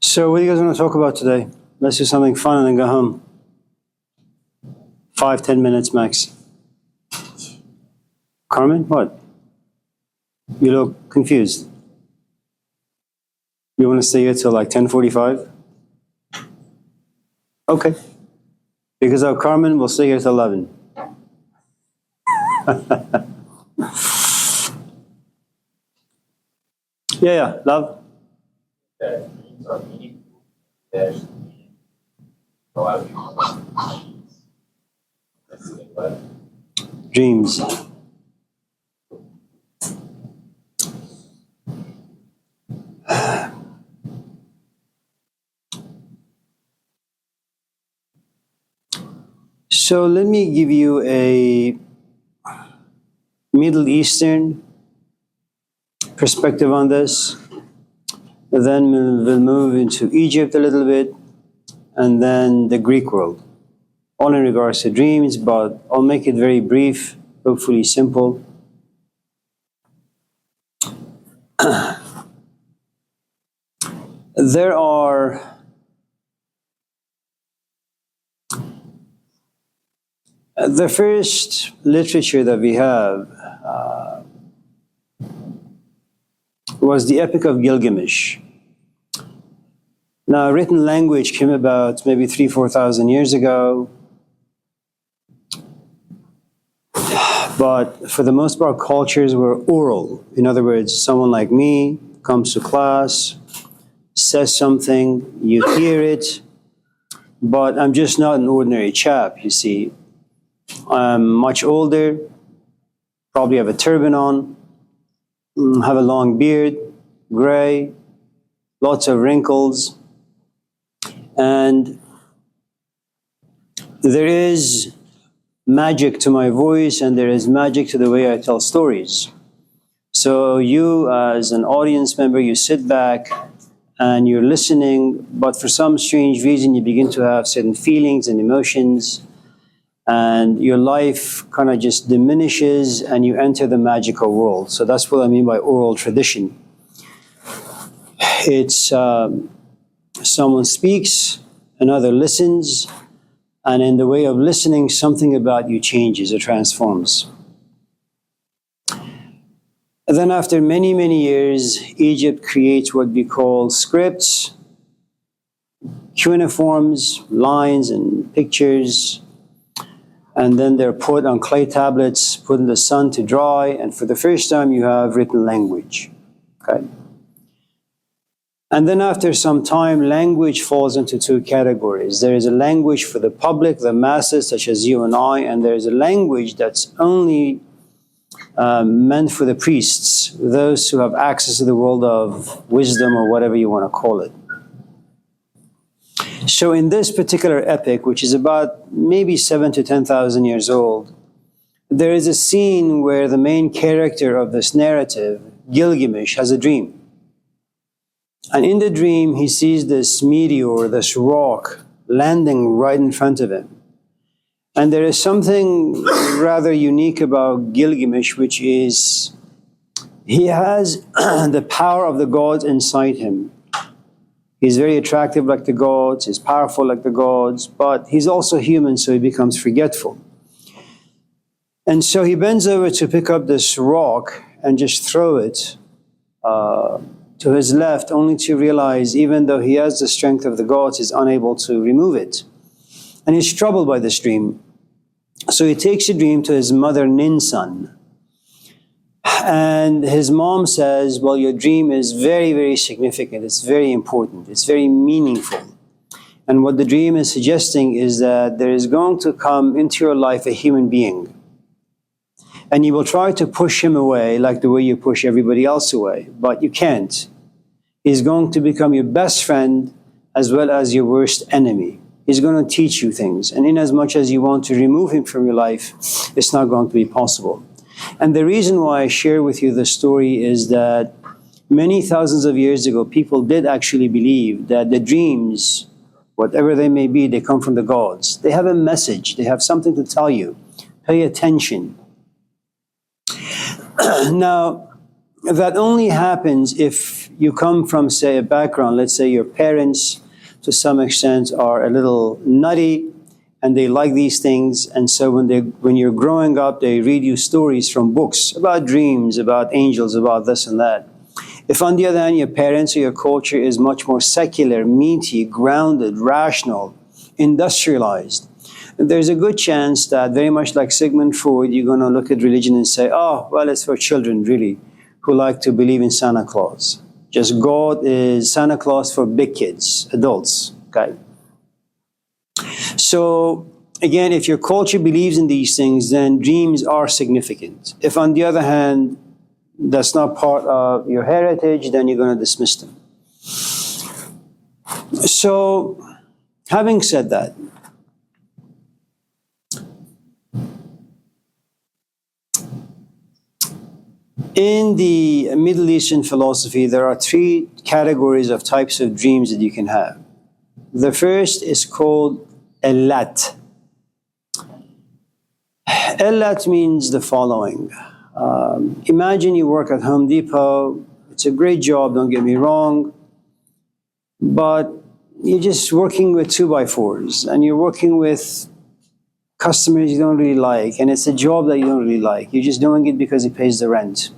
So what do you guys want to talk about today? Let's do something fun and then go home. 5-10 minutes max. Carmen, what? You look confused. You want to stay here till like 10:45? Okay. Because of Carmen, we'll stay here till 11. Yeah, love. Dreams are meaningful. There's meaning. A lot of people think what? Dreams. So let me give you a Middle Eastern perspective on this. Then we'll move into Egypt a little bit, and then the Greek world. All in regards to dreams, but I'll make it very brief, hopefully simple. There are the first literature that we have was the Epic of Gilgamesh. Now, written language came about maybe 3,000-4,000 years ago, but for the most part, cultures were oral. In other words, someone like me comes to class, says something, you hear it, but I'm just not an ordinary chap, you see. I'm much older, probably have a turban on, have a long beard, gray, lots of wrinkles, and there is magic to my voice and there is magic to the way I tell stories. So you as an audience member, you sit back and you're listening, but for some strange reason you begin to have certain feelings and emotions, and your life kind of just diminishes and you enter the magical world. So that's what I mean by oral tradition. It's someone speaks, another listens, and in the way of listening, something about you changes or transforms. And then after many, many years, Egypt creates what we call scripts, cuneiforms, lines and pictures, and then they're put on clay tablets, put in the sun to dry, and for the first time you have written language. Okay? And then after some time, language falls into two categories. There is a language for the public, the masses, such as you and I, and there is a language that's only meant for the priests, those who have access to the world of wisdom or whatever you want to call it. So in this particular epic, which is about maybe 7,000 to 10,000 years old, there is a scene where the main character of this narrative, Gilgamesh, has a dream. And in the dream, he sees this meteor, this rock, landing right in front of him. And there is something rather unique about Gilgamesh, which is he has the power of the gods inside him. He's very attractive like the gods, he's powerful like the gods, but he's also human, so he becomes forgetful. And so he bends over to pick up this rock and just throw it to his left, only to realize even though he has the strength of the gods, he's unable to remove it. And he's troubled by this dream. So he takes the dream to his mother, Ninsun. And his mom says, well, your dream is very, very significant. It's very important. It's very meaningful. And what the dream is suggesting is that there is going to come into your life a human being. And you will try to push him away like the way you push everybody else away, but you can't. He's going to become your best friend as well as your worst enemy. He's going to teach you things. And in as much as you want to remove him from your life, it's not going to be possible. And the reason why I share with you this story is that many thousands of years ago, people did actually believe that the dreams, whatever they may be, they come from the gods. They have a message. They have something to tell you. Pay attention. Now, that only happens if you come from, say, a background, let's say your parents to some extent are a little nutty and they like these things, and so when you're growing up, they read you stories from books about dreams, about angels, about this and that. If on the other hand, your parents or your culture is much more secular, meaty, grounded, rational, industrialized, there's a good chance that, very much like Sigmund Freud, you're going to look at religion and say, oh, well, it's for children, really, who like to believe in Santa Claus. Just God is Santa Claus for big kids, adults, okay? So, again, if your culture believes in these things, then dreams are significant. If, on the other hand, that's not part of your heritage, then you're going to dismiss them. So, having said that, in the Middle Eastern philosophy, there are three categories of types of dreams that you can have. The first is called Illat. Illat means the following. Imagine you work at Home Depot. It's a great job, don't get me wrong, but you're just working with 2x4s and you're working with customers you don't really like, and it's a job that you don't really like. You're just doing it because it pays the rent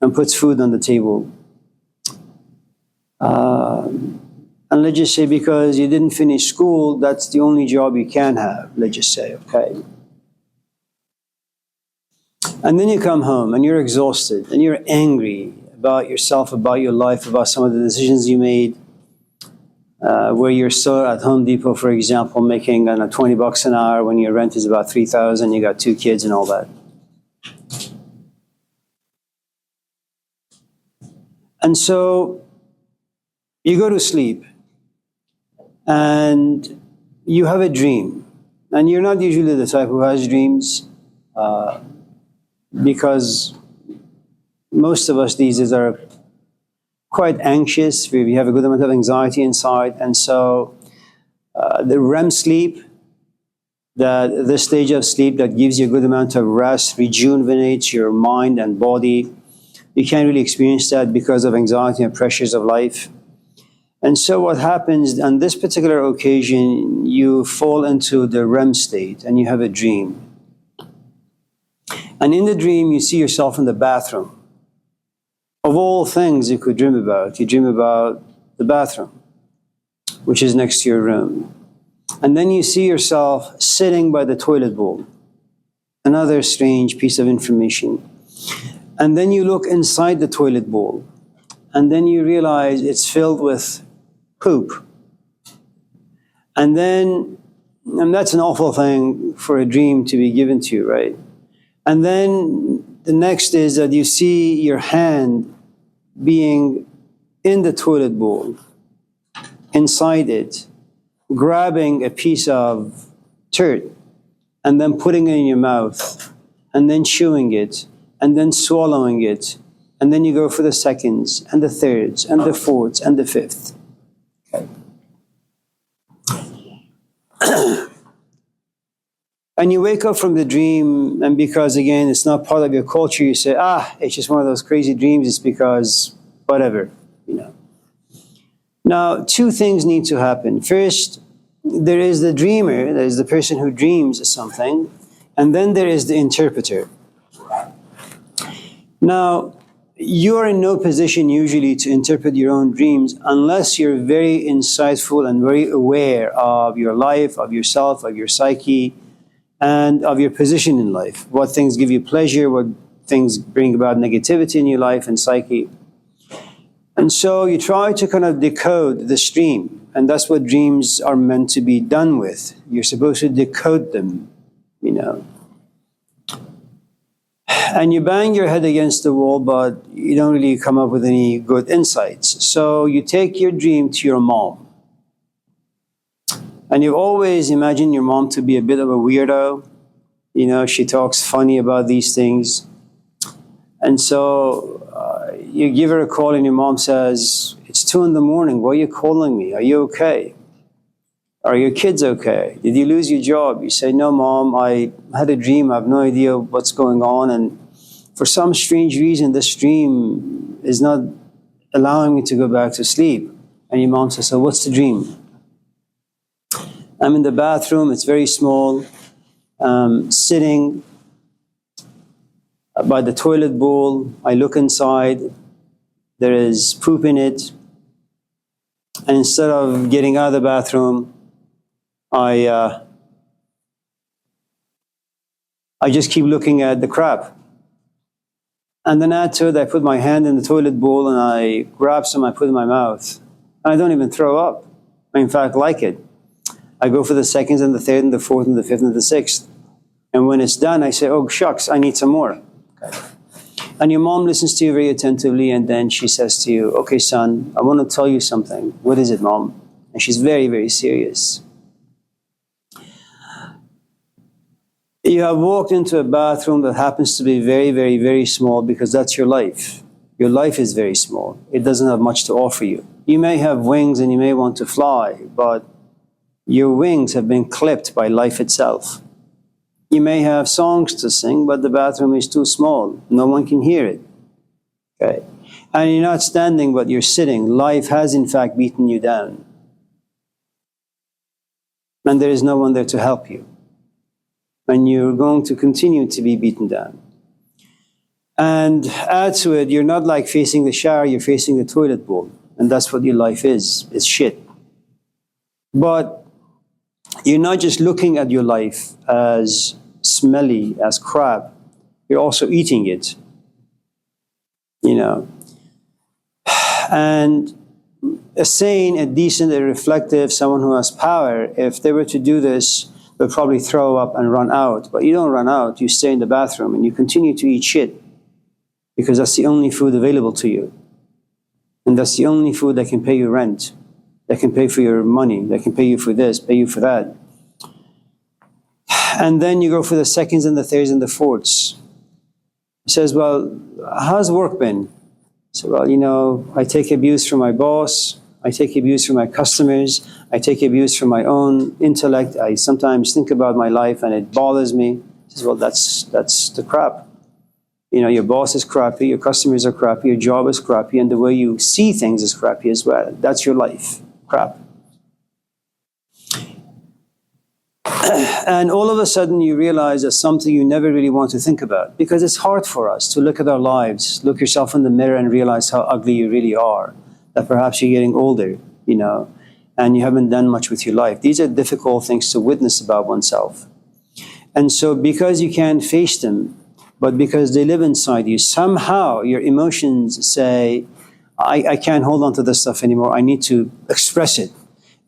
and puts food on the table. And let's just say because you didn't finish school, that's the only job you can have, let's just say, okay? And then you come home and you're exhausted and you're angry about yourself, about your life, about some of the decisions you made, where you're still at Home Depot, for example, making $20 an hour when your rent is about $3,000, you got 2 kids and all that. And so you go to sleep and you have a dream. And you're not usually the type who has dreams, because most of us these days are quite anxious. We have a good amount of anxiety inside. And so the REM sleep, the stage of sleep that gives you a good amount of rest, rejuvenates your mind and body, you can't really experience that because of anxiety and pressures of life. And so what happens on this particular occasion, you fall into the REM state and you have a dream. And in the dream, you see yourself in the bathroom. Of all things you could dream about, you dream about the bathroom, which is next to your room. And then you see yourself sitting by the toilet bowl. Another strange piece of information. And then you look inside the toilet bowl, and then you realize it's filled with poop. And that's an awful thing for a dream to be given to you, right? And then the next is that you see your hand being in the toilet bowl, inside it, grabbing a piece of dirt, and then putting it in your mouth, and then chewing it, and then swallowing it, and then you go for the seconds, and the thirds, and the fourths, and the fifth. Okay. And you wake up from the dream, and because, again, it's not part of your culture, you say, it's just one of those crazy dreams, it's because whatever, you know. Now, 2 things need to happen. First, there is the dreamer, there is the person who dreams something, and then there is the interpreter. Now, you are in no position usually to interpret your own dreams unless you're very insightful and very aware of your life, of yourself, of your psyche, and of your position in life. What things give you pleasure, what things bring about negativity in your life and psyche. And so you try to kind of decode the stream, and that's what dreams are meant to be done with. You're supposed to decode them, you know. And you bang your head against the wall, but you don't really come up with any good insights. So you take your dream to your mom. And you always imagine your mom to be a bit of a weirdo. You know, she talks funny about these things. And so you give her a call and your mom says, it's 2 in the morning. Why are you calling me? Are you okay? Are your kids okay? Did you lose your job? You say, no, Mom, I had a dream. I have no idea what's going on. And for some strange reason, this dream is not allowing me to go back to sleep. And your mom says, so what's the dream? I'm in the bathroom, it's very small, sitting by the toilet bowl. I look inside, there is poop in it. And instead of getting out of the bathroom, I just keep looking at the crap. And then add to it, I put my hand in the toilet bowl and I grab some, I put in my mouth. And I don't even throw up. I, in fact, like it. I go for the seconds and the third and the fourth and the fifth and the sixth. And when it's done, I say, oh, shucks, I need some more. Okay. And your mom listens to you very attentively, and then she says to you, okay, son, I want to tell you something. What is it, mom? And she's very, very serious. You have walked into a bathroom that happens to be very, very, very small because that's your life. Your life is very small. It doesn't have much to offer you. You may have wings and you may want to fly, but your wings have been clipped by life itself. You may have songs to sing, but the bathroom is too small. No one can hear it. Okay? And you're not standing, but you're sitting. Life has, in fact, beaten you down. And there is no one there to help you. And you're going to continue to be beaten down. And add to it, you're not like facing the shower, you're facing the toilet bowl. And that's what your life is. It's shit. But you're not just looking at your life as smelly, as crap. You're also eating it. You know. And a sane, a decent, a reflective, someone who has power, if they were to do this, they'll probably throw up and run out. But you don't run out. You stay in the bathroom and you continue to eat shit because that's the only food available to you. And that's the only food that can pay your rent, that can pay for your money, that can pay you for this, pay you for that. And then you go for the seconds and the thirds and the fourths. He says, well, how's work been? So, well, you know, I take abuse from my boss. I take abuse from my customers. I take abuse from my own intellect. I sometimes think about my life and it bothers me. He says, well, that's the crap. You know, your boss is crappy, your customers are crappy, your job is crappy, and the way you see things is crappy as well. That's your life. Crap. And all of a sudden you realize that's something you never really want to think about because it's hard for us to look at our lives, look yourself in the mirror and realize how ugly you really are, that perhaps you're getting older, you know, and you haven't done much with your life. These are difficult things to witness about oneself. And so because you can't face them, but because they live inside you, somehow your emotions say, I can't hold on to this stuff anymore. I need to express it.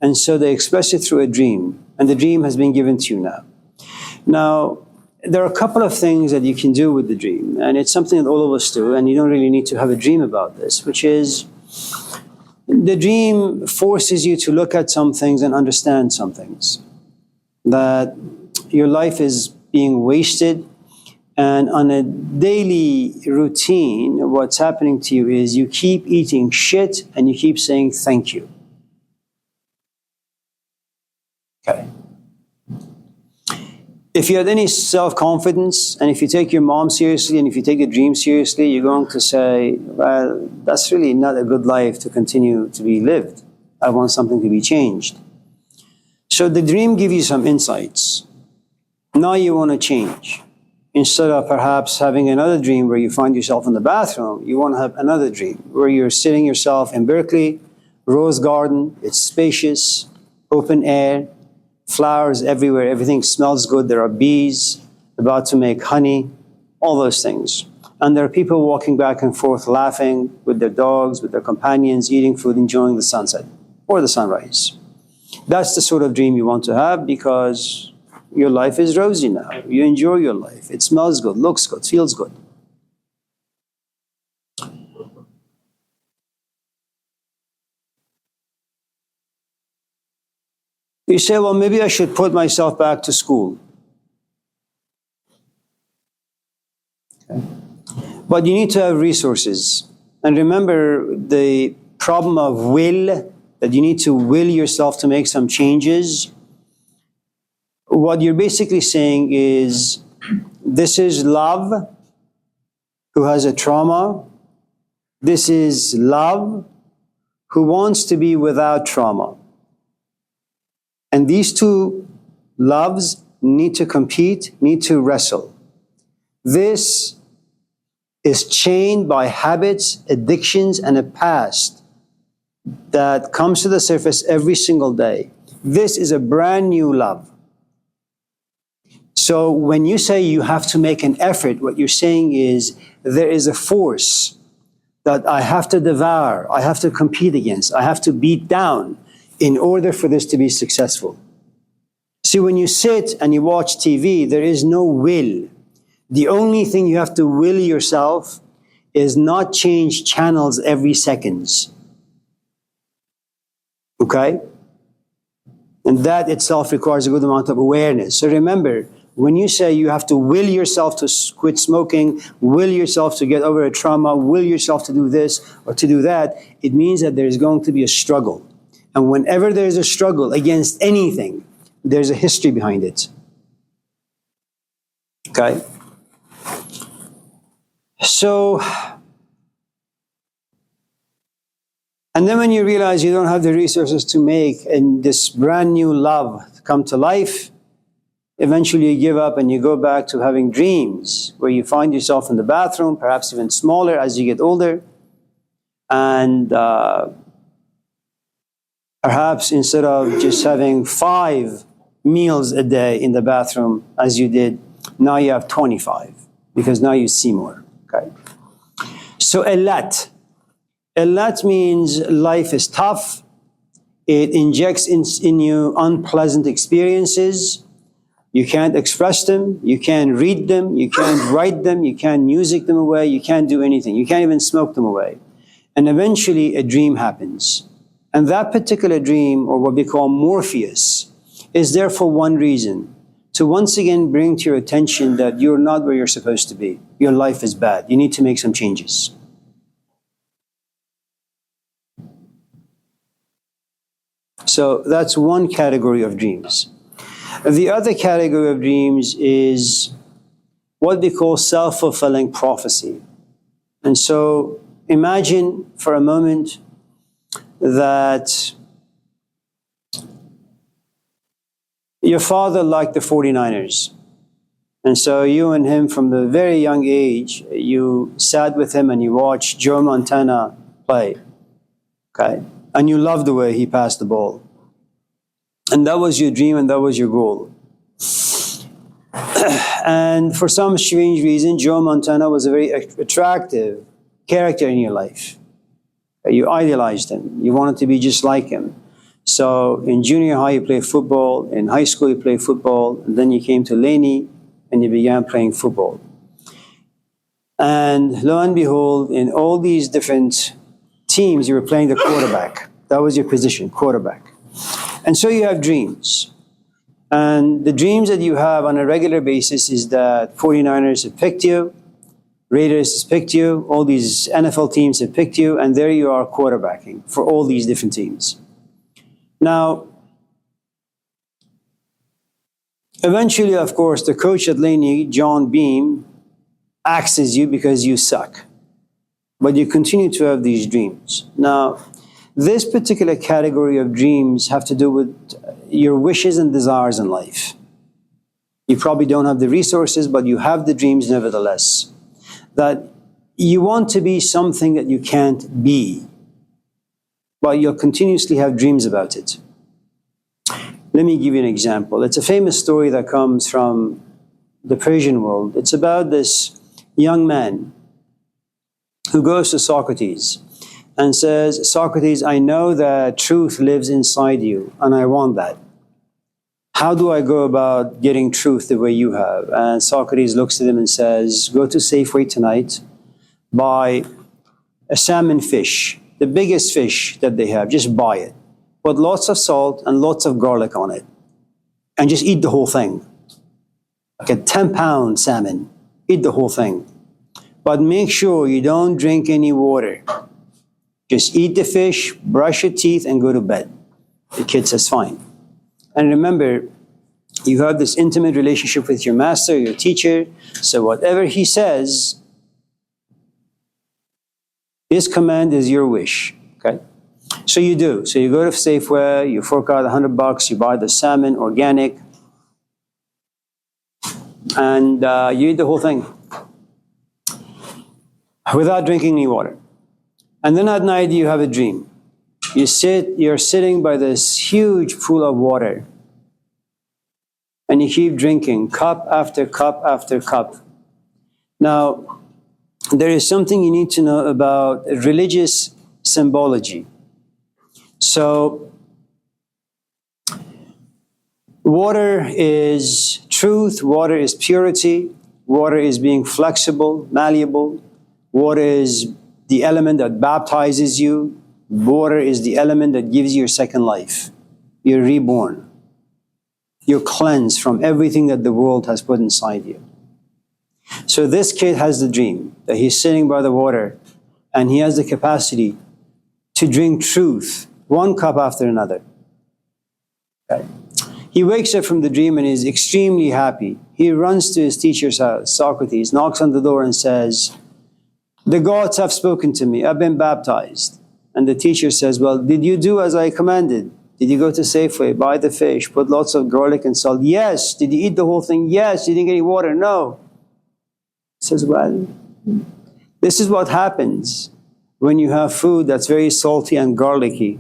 And so they express it through a dream. And the dream has been given to you now. Now, there are a couple of things that you can do with the dream. And it's something that all of us do. And you don't really need to have a dream about this, which is the dream forces you to look at some things and understand some things. That your life is being wasted. And on a daily routine, what's happening to you is you keep eating shit and you keep saying thank you. Okay. If you had any self-confidence, and if you take your mom seriously, and if you take a dream seriously, you're going to say, well, that's really not a good life to continue to be lived. I want something to be changed. So the dream gives you some insights. Now you want to change. Instead of perhaps having another dream where you find yourself in the bathroom, you want to have another dream where you're sitting yourself in Berkeley, Rose Garden, it's spacious, open air, flowers everywhere, everything smells good, there are bees about to make honey, all those things. And there are people walking back and forth laughing with their dogs, with their companions, eating food, enjoying the sunset or the sunrise. That's the sort of dream you want to have because your life is rosy now. You enjoy your life. It smells good, looks good, feels good. You say, well, maybe I should put myself back to school. Okay. But you need to have resources. And remember the problem of will, that you need to will yourself to make some changes. What you're basically saying is, this is love who has a trauma, This is love who wants to be without trauma. And these two loves need to compete, need to wrestle. This is chained by habits, addictions, and a past that comes to the surface every single day. This is a brand new love. So when you say you have to make an effort, what you're saying is there is a force that I have to devour, I have to compete against, I have to beat down in order for this to be successful. See, when you sit and you watch TV, there is no will. The only thing you have to will yourself is not change channels every seconds. Okay? And that itself requires a good amount of awareness. So remember, when you say you have to will yourself to quit smoking, will yourself to get over a trauma, will yourself to do this or to do that, it means that there's going to be a struggle. And whenever there's a struggle against anything, there's a history behind it. Okay? So, and then when you realize you don't have the resources to make and this brand new love come to life, eventually you give up and you go back to having dreams where you find yourself in the bathroom, perhaps even smaller as you get older. And perhaps instead of just having 5 meals a day in the bathroom as you did, now you have 25 because now you see more. Okay. So Elat means life is tough. It injects in you unpleasant experiences. You can't express them, you can't read them, you can't write them, you can't music them away, you can't do anything. You can't even smoke them away. And eventually a dream happens. And that particular dream, or what we call Morpheus, is there for one reason. To once again bring to your attention that you're not where you're supposed to be. Your life is bad. You need to make some changes. So that's one category of dreams. The other category of dreams is what we call self-fulfilling prophecy. And so imagine for a moment that your father liked the 49ers. And so you and him from the very young age, you sat with him and you watched Joe Montana play. Okay? And you loved the way he passed the ball. And that was your dream and that was your goal. And for some strange reason, Joe Montana was a very attractive character in your life. You idolized him. You wanted to be just like him. So in junior high, you played football. In high school, you played football. And then you came to Laney and you began playing football. And lo and behold, in all these different teams, you were playing the quarterback. That was your position, quarterback. And so you have dreams. And the dreams that you have on a regular basis is that 49ers have picked you, Raiders has picked you, all these NFL teams have picked you, and there you are quarterbacking for all these different teams. Now, eventually, of course, the coach at Laney, John Beam, axes you because you suck. But you continue to have these dreams. Now, this particular category of dreams have to do with your wishes and desires in life. You probably don't have the resources, but you have the dreams nevertheless. That you want to be something that you can't be, but you'll continuously have dreams about it. Let me give you an example. It's a famous story that comes from the Persian world. It's about this young man who goes to Socrates and says, Socrates, I know that truth lives inside you, and I want that. How do I go about getting truth the way you have? And Socrates looks at him and says, go to Safeway tonight, buy a salmon fish, the biggest fish that they have, just buy it. Put lots of salt and lots of garlic on it, and just eat the whole thing. Like a 10-pound salmon, eat the whole thing. But make sure you don't drink any water. Just eat the fish, brush your teeth, and go to bed. The kid says, fine. And remember, you have this intimate relationship with your master, your teacher, so whatever he says His command is your wish. Okay? So you do. So you go to Safeway, you fork out $100, you buy the salmon, organic, and you eat the whole thing without drinking any water. And then at night you have a dream. You're sitting by this huge pool of water, and you keep drinking cup after cup after cup. Now, there is something you need to know about religious symbology. So, water is truth, water is purity, water is being flexible, malleable, water is the element that baptizes you, water is the element that gives you your second life. You're reborn. You're cleansed from everything that the world has put inside you. So this kid has the dream that he's sitting by the water and he has the capacity to drink truth, one cup after another. Okay. He wakes up from the dream and is extremely happy. He runs to his teacher's house, Socrates, knocks on the door and says, "The gods have spoken to me. I've been baptized." And the teacher says, "Well, did you do as I commanded? Did you go to Safeway, buy the fish, put lots of garlic and salt?" "Yes." "Did you eat the whole thing?" "Yes." "You didn't get any water?" "No." He says, "Well, this is what happens when you have food that's very salty and garlicky.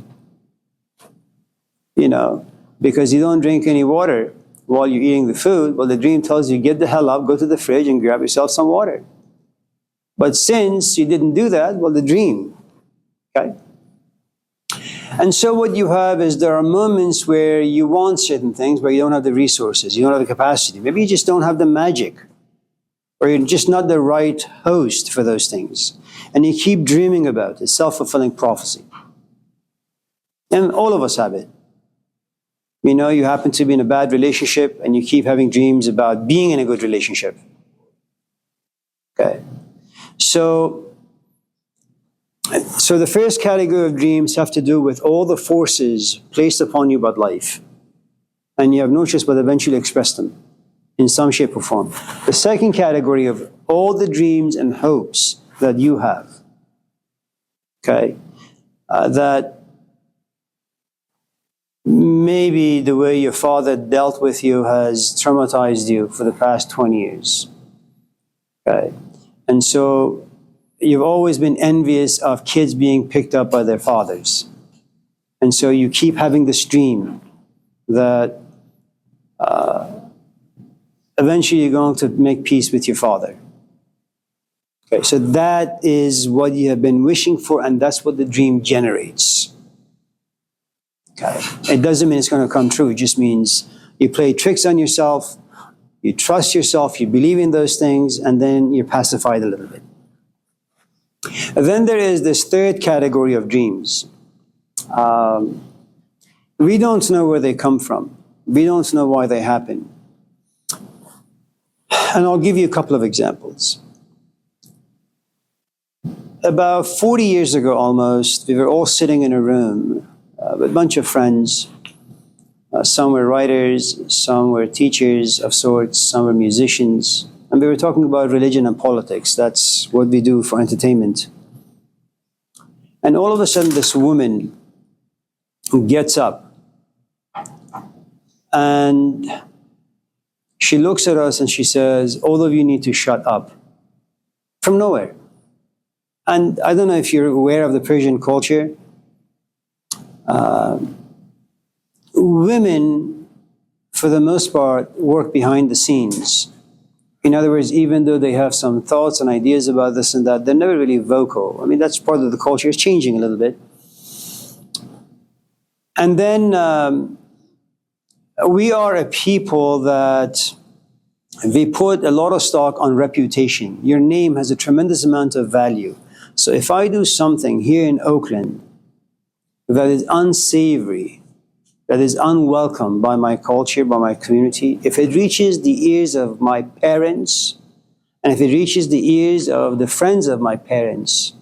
Because you don't drink any water while you're eating the food. Well, the dream tells you, get the hell up, go to the fridge and grab yourself some water. But since you didn't do that, well, the dream, okay? And so what you have is there are moments where you want certain things, but you don't have the resources, you don't have the capacity. Maybe you just don't have the magic, or you're just not the right host for those things. And you keep dreaming about it, self-fulfilling prophecy. And all of us have it. You happen to be in a bad relationship and you keep having dreams about being in a good relationship. Okay. So the first category of dreams have to do with all the forces placed upon you by life. And you have no choice but eventually express them in some shape or form. The second category of all the dreams and hopes that you have, okay, that maybe the way your father dealt with you has traumatized you for the past 20 years. Okay. And so you've always been envious of kids being picked up by their fathers. And so you keep having this dream that eventually you're going to make peace with your father. Okay. So that is what you have been wishing for, and that's what the dream generates. Okay. It doesn't mean it's going to come true. It just means you play tricks on yourself, you trust yourself, you believe in those things, and then you're pacified a little bit. And then there is this third category of dreams. We don't know where they come from. We don't know why they happen. And I'll give you a couple of examples. About 40 years ago almost, we were all sitting in a room with a bunch of friends. Some were writers, some were teachers of sorts, some were musicians. And we were talking about religion and politics. That's what we do for entertainment. And all of a sudden, this woman gets up and she looks at us and she says, "All of you need to shut up." From nowhere. And I don't know if you're aware of the Persian culture. Women, for the most part, work behind the scenes. In other words, even though they have some thoughts and ideas about this and that, they're never really vocal. I mean, that's part of the culture. It's changing a little bit. And then we are a people that we put a lot of stock on reputation. Your name has a tremendous amount of value. So if I do something here in Oakland that is unsavory, that is unwelcome by my culture, by my community, if it reaches the ears of my parents, and if it reaches the ears of the friends of my parents,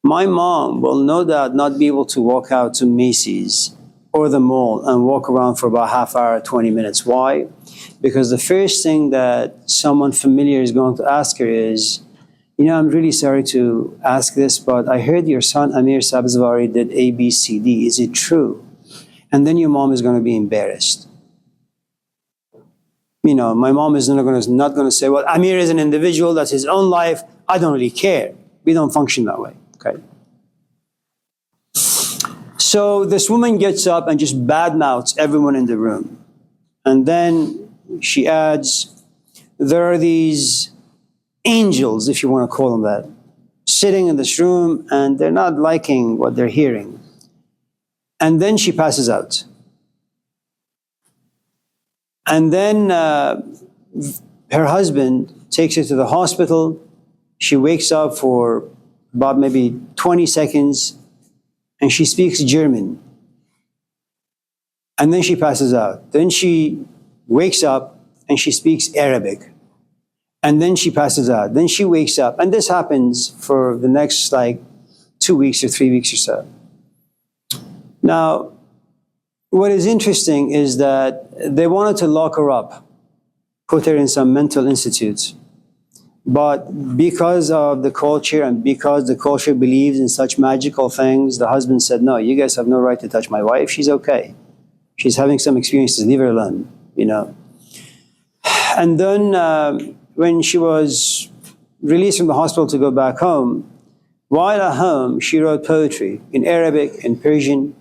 my mom will no doubt not be able to walk out to Macy's or the mall and walk around for about half hour, 20 minutes. Why? Because the first thing that someone familiar is going to ask her is, I'm really sorry to ask this, but I heard your son Amir Sabzvari did A, B, C, D. Is it true? And then your mom is going to be embarrassed. My mom is not going to say, well, Amir is an individual, that's his own life. I don't really care. We don't function that way. Okay. So this woman gets up and just badmouths everyone in the room. And then she adds, there are these angels, if you want to call them that, sitting in this room and they're not liking what they're hearing. And then she passes out. And then her husband takes her to the hospital. She wakes up for about maybe 20 seconds and she speaks German. And then she passes out. Then she wakes up and she speaks Arabic. And then she passes out. Then she wakes up. And this happens for the next 2 weeks or 3 weeks or so. Now, what is interesting is that they wanted to lock her up, put her in some mental institute. But because of the culture and because the culture believes in such magical things, the husband said, no, you guys have no right to touch my wife. She's okay. She's having some experiences. Leave her alone, And then when she was released from the hospital to go back home, while at home, she wrote poetry in Arabic, in Persian,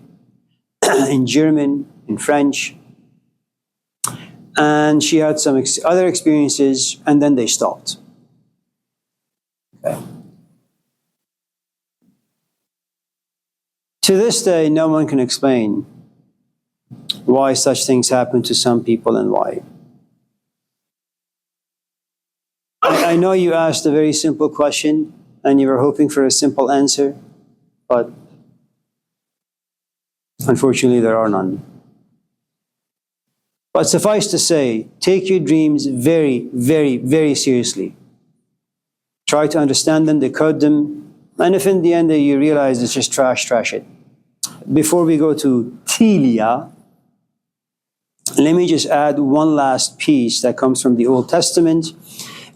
in German, in French. And she had some other experiences, and then they stopped. Okay. To this day, no one can explain why such things happen to some people and why. I know you asked a very simple question, and you were hoping for a simple answer, but unfortunately, there are none. But suffice to say, take your dreams very, very, very seriously. Try to understand them, decode them, and if in the end you realize it's just trash it. Before we go to Tilia, let me just add one last piece that comes from the Old Testament,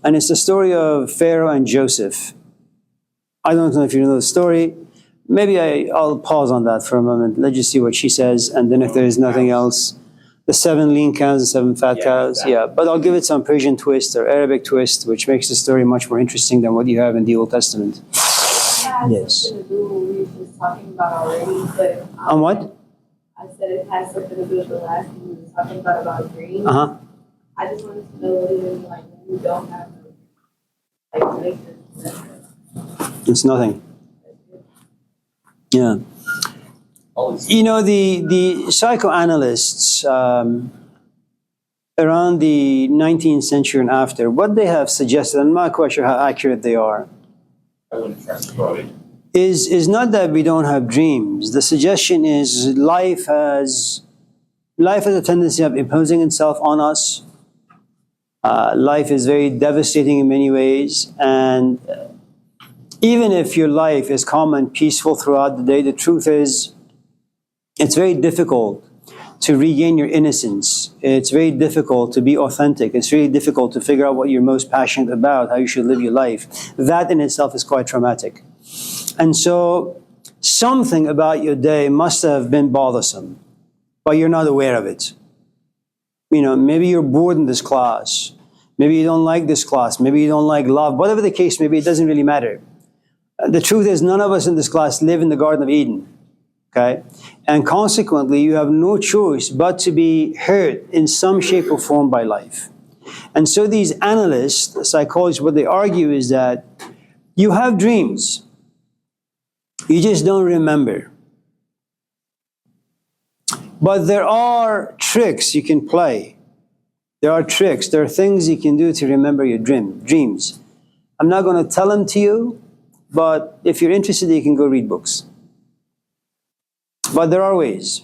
and it's the story of Pharaoh and Joseph. I don't know if you know the story. Maybe I'll pause on that for a moment. Let's just see what she says, and then if there is nothing else, the 7 lean cows and 7 fat cows. Exactly. Yeah, but I'll give it some Persian twist or Arabic twist, which makes the story much more interesting than what you have in the Old Testament. Yes. Something to do with what we were just talking about already, but On what? I said it has something to do with the last thing we were talking about dreams. Uh-huh. I just wanted to know what it is like when you don't have It's nothing. Yeah. The psychoanalysts around the 19th century and after, what they have suggested, and I'm not quite sure how accurate they are, I wouldn't trust the is not that we don't have dreams. The suggestion is life has a tendency of imposing itself on us. Life is very devastating in many ways, and even if your life is calm and peaceful throughout the day, the truth is it's very difficult to regain your innocence. It's very difficult to be authentic. It's really difficult to figure out what you're most passionate about, how you should live your life. That in itself is quite traumatic. And so something about your day must have been bothersome, but you're not aware of it. Maybe you're bored in this class. Maybe you don't like this class. Maybe you don't like love. Whatever the case may be, it doesn't really matter. The truth is, none of us in this class live in the Garden of Eden. Okay? And consequently, you have no choice but to be hurt in some shape or form by life. And so these analysts, psychologists, what they argue is that you have dreams. You just don't remember. But there are tricks you can play. There are tricks. There are things you can do to remember your dreams. I'm not going to tell them to you, but if you're interested, you can go read books. But there are ways.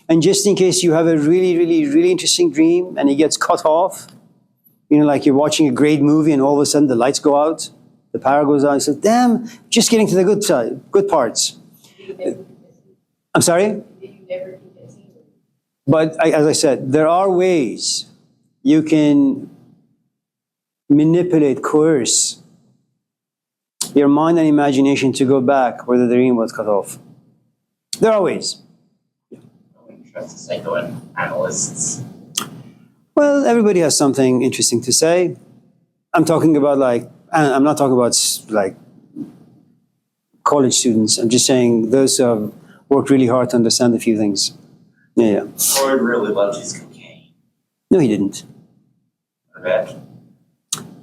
And just in case you have a really, really, really interesting dream and it gets cut off, like you're watching a great movie and all of a sudden the lights go out, the power goes out, you say, damn, just getting to the good side, good parts. I'm sorry? But as I said, there are ways you can manipulate, coerce your mind and imagination to go back where the dream was cut off. There are ways. I wouldn't trust psychoanalysts. Well, everybody has something interesting to say. I'm talking about I'm not talking about like college students. I'm just saying those who have worked really hard to understand a few things. Yeah. Freud really loved his cocaine. No, he didn't. I bet.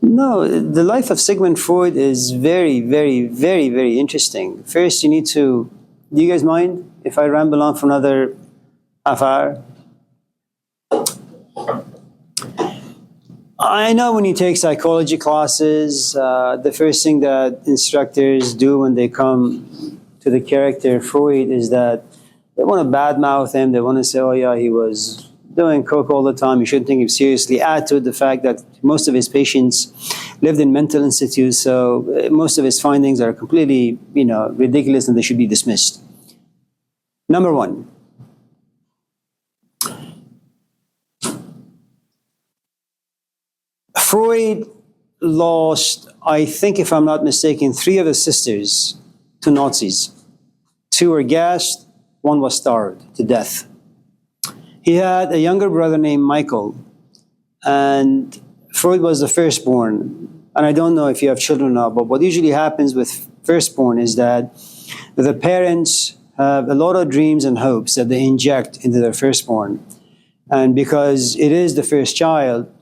No, the life of Sigmund Freud is very, very, very, very interesting. First, you need to. Do you guys mind if I ramble on for another half hour? I know when you take psychology classes, the first thing that instructors do when they come to the character Freud is that they want to badmouth him. They want to say, oh yeah, he was doing coke all the time. You shouldn't take him seriously. Add to it the fact that most of his patients lived in mental institutes, so most of his findings are completely, ridiculous and they should be dismissed. Number one. Freud lost, I think if I'm not mistaken, 3 of his sisters to Nazis. 2 were gassed, 1 was starved to death. He had a younger brother named Michael, and Freud was the firstborn. And I don't know if you have children now, but what usually happens with firstborn is that the parents have a lot of dreams and hopes that they inject into their firstborn. And because it is the first child,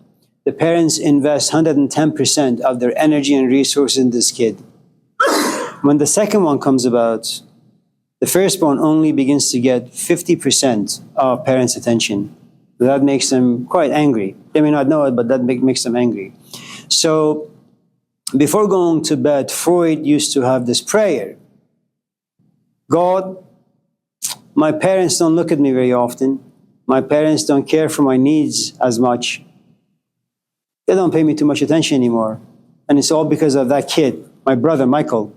the parents invest 110% of their energy and resources in this kid. When the second one comes about, the firstborn only begins to get 50% of parents' attention. That makes them quite angry. They may not know it, but that makes them angry. So before going to bed, Freud used to have this prayer. God, my parents don't look at me very often. My parents don't care for my needs as much. They don't pay me too much attention anymore. And it's all because of that kid, my brother, Michael.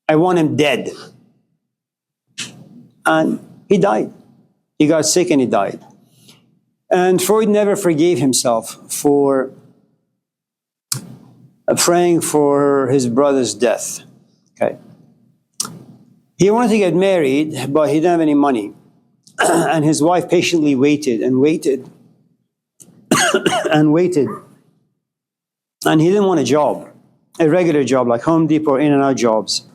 I want him dead. And he died. He got sick and he died. And Freud never forgave himself for praying for his brother's death. Okay. He wanted to get married, but he didn't have any money. And his wife patiently waited and waited and waited. And he didn't want a job, a regular job like Home Depot or In-N-Out jobs.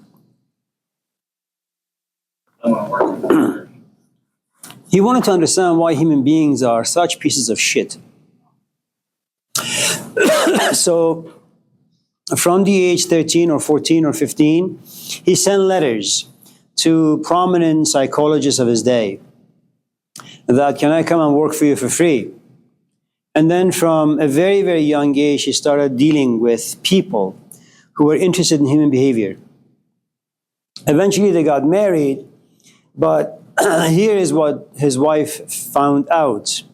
I want to work in the He wanted to understand why human beings are such pieces of shit. So from the age 13 or 14 or 15, he sent letters to prominent psychologists of his day that, can I come and work for you for free? And then from a very, very young age, he started dealing with people who were interested in human behavior. Eventually they got married, but here is what his wife found out.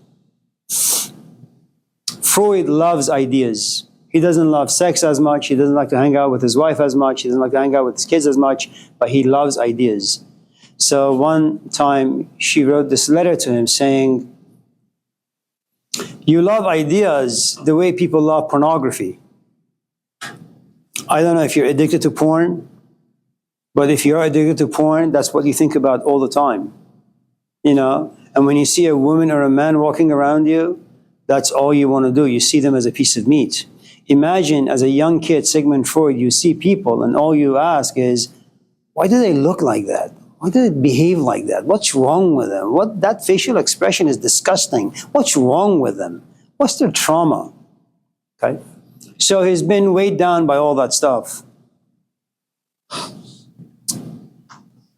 Freud loves ideas. He doesn't love sex as much. He doesn't like to hang out with his wife as much. He doesn't like to hang out with his kids as much, but he loves ideas. So one time she wrote this letter to him saying, you love ideas the way people love pornography. I don't know if you're addicted to porn, but if you're addicted to porn, that's what you think about all the time. And when you see a woman or a man walking around you, that's all you want to do. You see them as a piece of meat. Imagine as a young kid, Sigmund Freud, you see people and all you ask is, why do they look like that? Why do they behave like that? What's wrong with them? That facial expression is disgusting. What's wrong with them? What's their trauma? Okay? So he's been weighed down by all that stuff.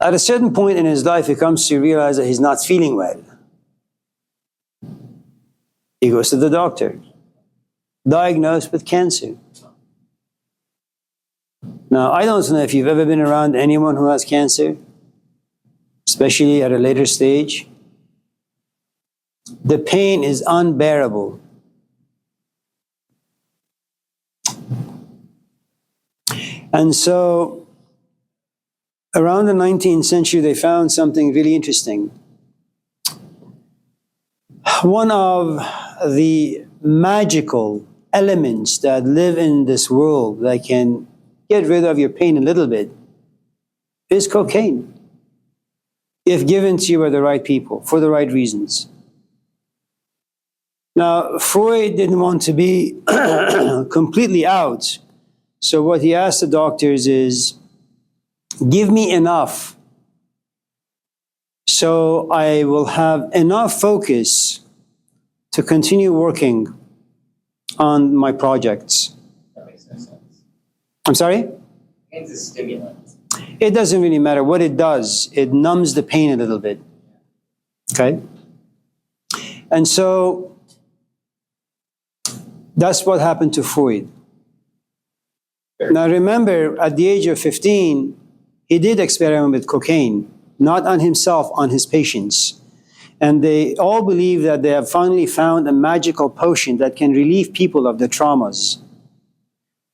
At a certain point in his life, he comes to realize that he's not feeling well. He goes to the doctor, diagnosed with cancer. Now, I don't know if you've ever been around anyone who has cancer, especially at a later stage. The pain is unbearable. And so, around the 19th century, they found something really interesting. One of the magical elements that live in this world that can get rid of your pain a little bit, is cocaine, if given to you by the right people, for the right reasons. Now, Freud didn't want to be completely out. So what he asked the doctors is, give me enough so I will have enough focus to continue working on my projects. That makes no sense. I'm sorry? It's a stimulant. It doesn't really matter what it does. It numbs the pain a little bit. Okay? And so that's what happened to Freud. Now remember, at the age of 15, he did experiment with cocaine, not on himself, on his patients. And they all believe that they have finally found a magical potion that can relieve people of their traumas.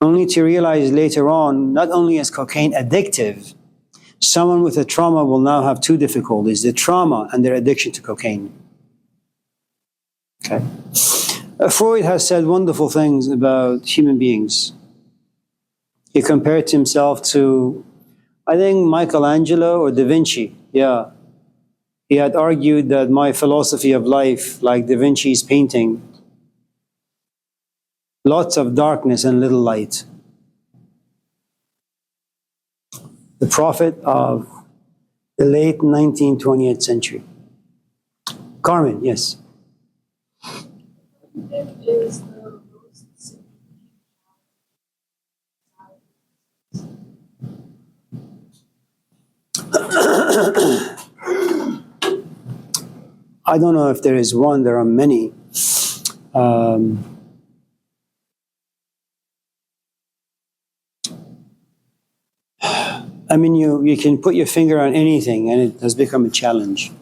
Only to realize later on, not only is cocaine addictive, someone with a trauma will now have two difficulties, the trauma and their addiction to cocaine. Okay. Freud has said wonderful things about human beings. He compared himself to, I think, Michelangelo or Da Vinci. Yeah. He had argued that my philosophy of life, like Da Vinci's painting, lots of darkness and little light. The prophet of the late 19th, 20th century. Carmen, yes. Is the most I don't know if there is one, there are many. I mean, you can put your finger on anything and it has become a challenge.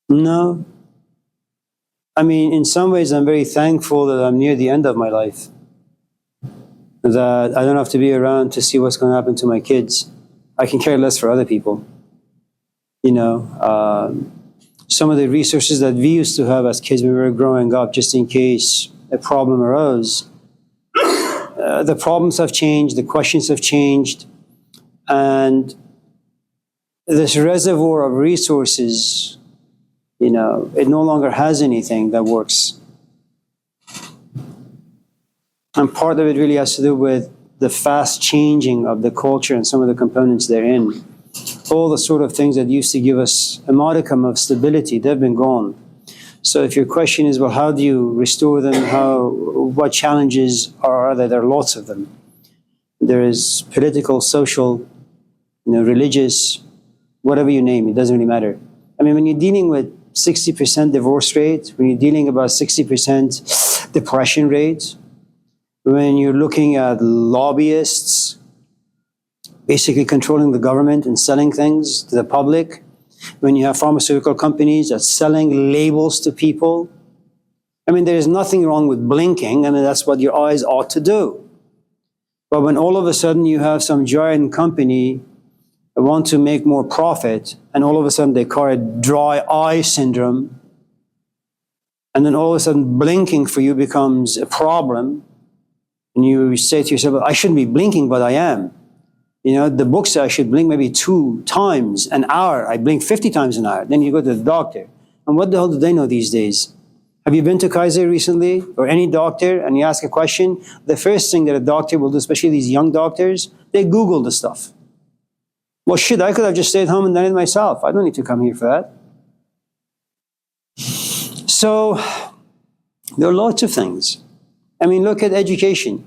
No. I mean, in some ways, I'm very thankful that I'm near the end of my life. That I don't have to be around to see what's going to happen to my kids. I can care less for other people. You know, some of the resources that we used to have as kids when we were growing up, just in case a problem arose, the problems have changed, the questions have changed, and this reservoir of resources, you know, it no longer has anything that works. And part of it really has to do with the fast changing of the culture and some of the components therein. All the sort of things that used to give us a modicum of stability, they've been gone. So if your question is, well, how do you restore them? What challenges are there? There are lots of them. There is political, social, you know, religious, whatever you name, it doesn't really matter. I mean, when you're dealing with 60% divorce rate, when you're dealing about 60% depression rate, when you're looking at lobbyists basically controlling the government and selling things to the public, when you have pharmaceutical companies that's selling labels to people, I mean, there is nothing wrong with blinking. I mean, that's what your eyes ought to do. But when all of a sudden you have some giant company that want to make more profit, and all of a sudden they call it dry eye syndrome, and then all of a sudden blinking for you becomes a problem, and you say to yourself, well, I shouldn't be blinking, but I am. You know, the book says I should blink maybe 2 times an hour. I blink 50 times an hour. Then you go to the doctor. And what the hell do they know these days? Have you been to Kaiser recently, or any doctor, and you ask a question? The first thing that a doctor will do, especially these young doctors, they Google the stuff. Well, shit, I could have just stayed home and done it myself. I don't need to come here for that. So, there are lots of things. I mean, look at education.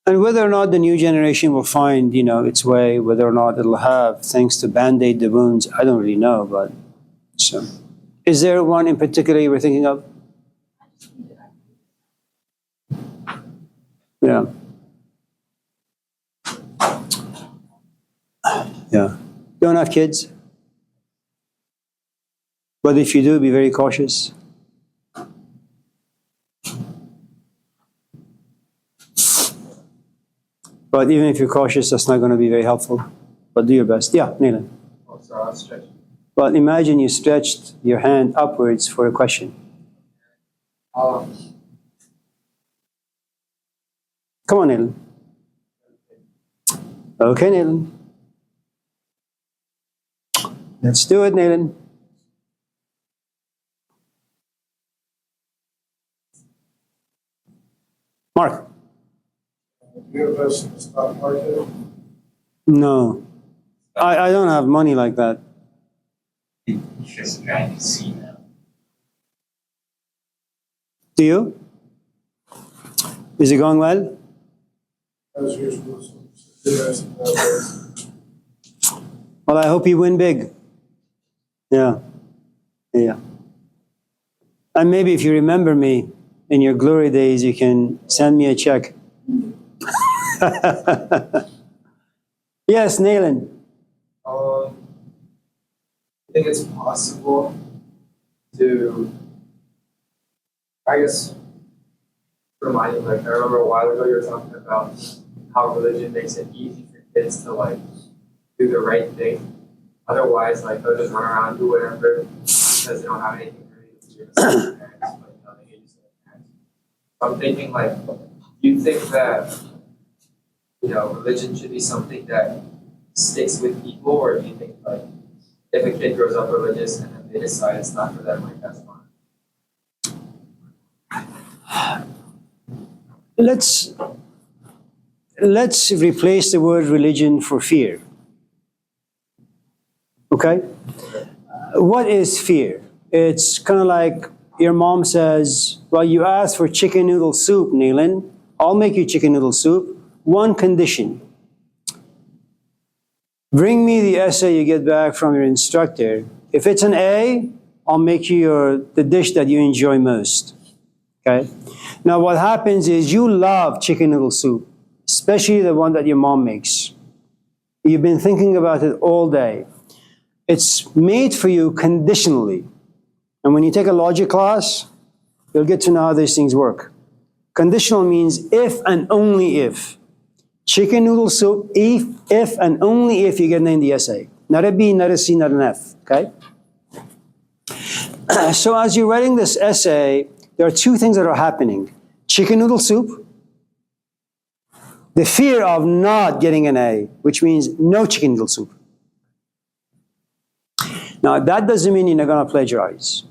And whether or not the new generation will find, you know, its way, whether or not it'll have things to band-aid the wounds, I don't really know, but so. Is there one in particular you were thinking of? Yeah. Yeah. Don't have kids? But if you do, be very cautious. But even if you're cautious, that's not going to be very helpful. But do your best. Yeah, Neelan. Oh, sorry, I'll stretch. Well, imagine you stretched your hand upwards for a question. Um, Come on, Neelan. Okay, Neelan. Let's do it, Neelan. Mark. Do you invest in the stock market? No. I don't have money like that. He's just trying to see now. Do you? Is it going well? As usual, some invest in that. Well, I hope you win big. Yeah. Yeah. And maybe if you remember me in your glory days, you can send me a check. Yes, Neelan. I think it's possible to, I guess, remind you, like, I remember a while ago you were talking about how religion makes it easy for kids to, like, do the right thing. Otherwise, like, they'll just run around and do whatever because they don't have anything really to do with their parents, but, you know, they hate their parents. So I'm thinking, like, do you think that, you know, religion should be something that sticks with people, or do you think, like, if a kid grows up religious and then they decide it's not for them, like, that's fine? Let's replace the word religion for fear. Okay? What is fear? It's kind of like your mom says, well, you asked for chicken noodle soup, Neelan. I'll make you chicken noodle soup. One condition. Bring me the essay you get back from your instructor. If it's an A, I'll make you the dish that you enjoy most. Okay? Now what happens is you love chicken noodle soup, especially the one that your mom makes. You've been thinking about it all day. It's made for you conditionally. And when you take a logic class, you'll get to know how these things work. Conditional means if and only if. Chicken noodle soup, if and only if you get an A in the essay. Not a B, not a C, not an F, okay? So as you're writing this essay, there are two things that are happening. Chicken noodle soup, the fear of not getting an A, which means no chicken noodle soup. Now, that doesn't mean you're not gonna plagiarize.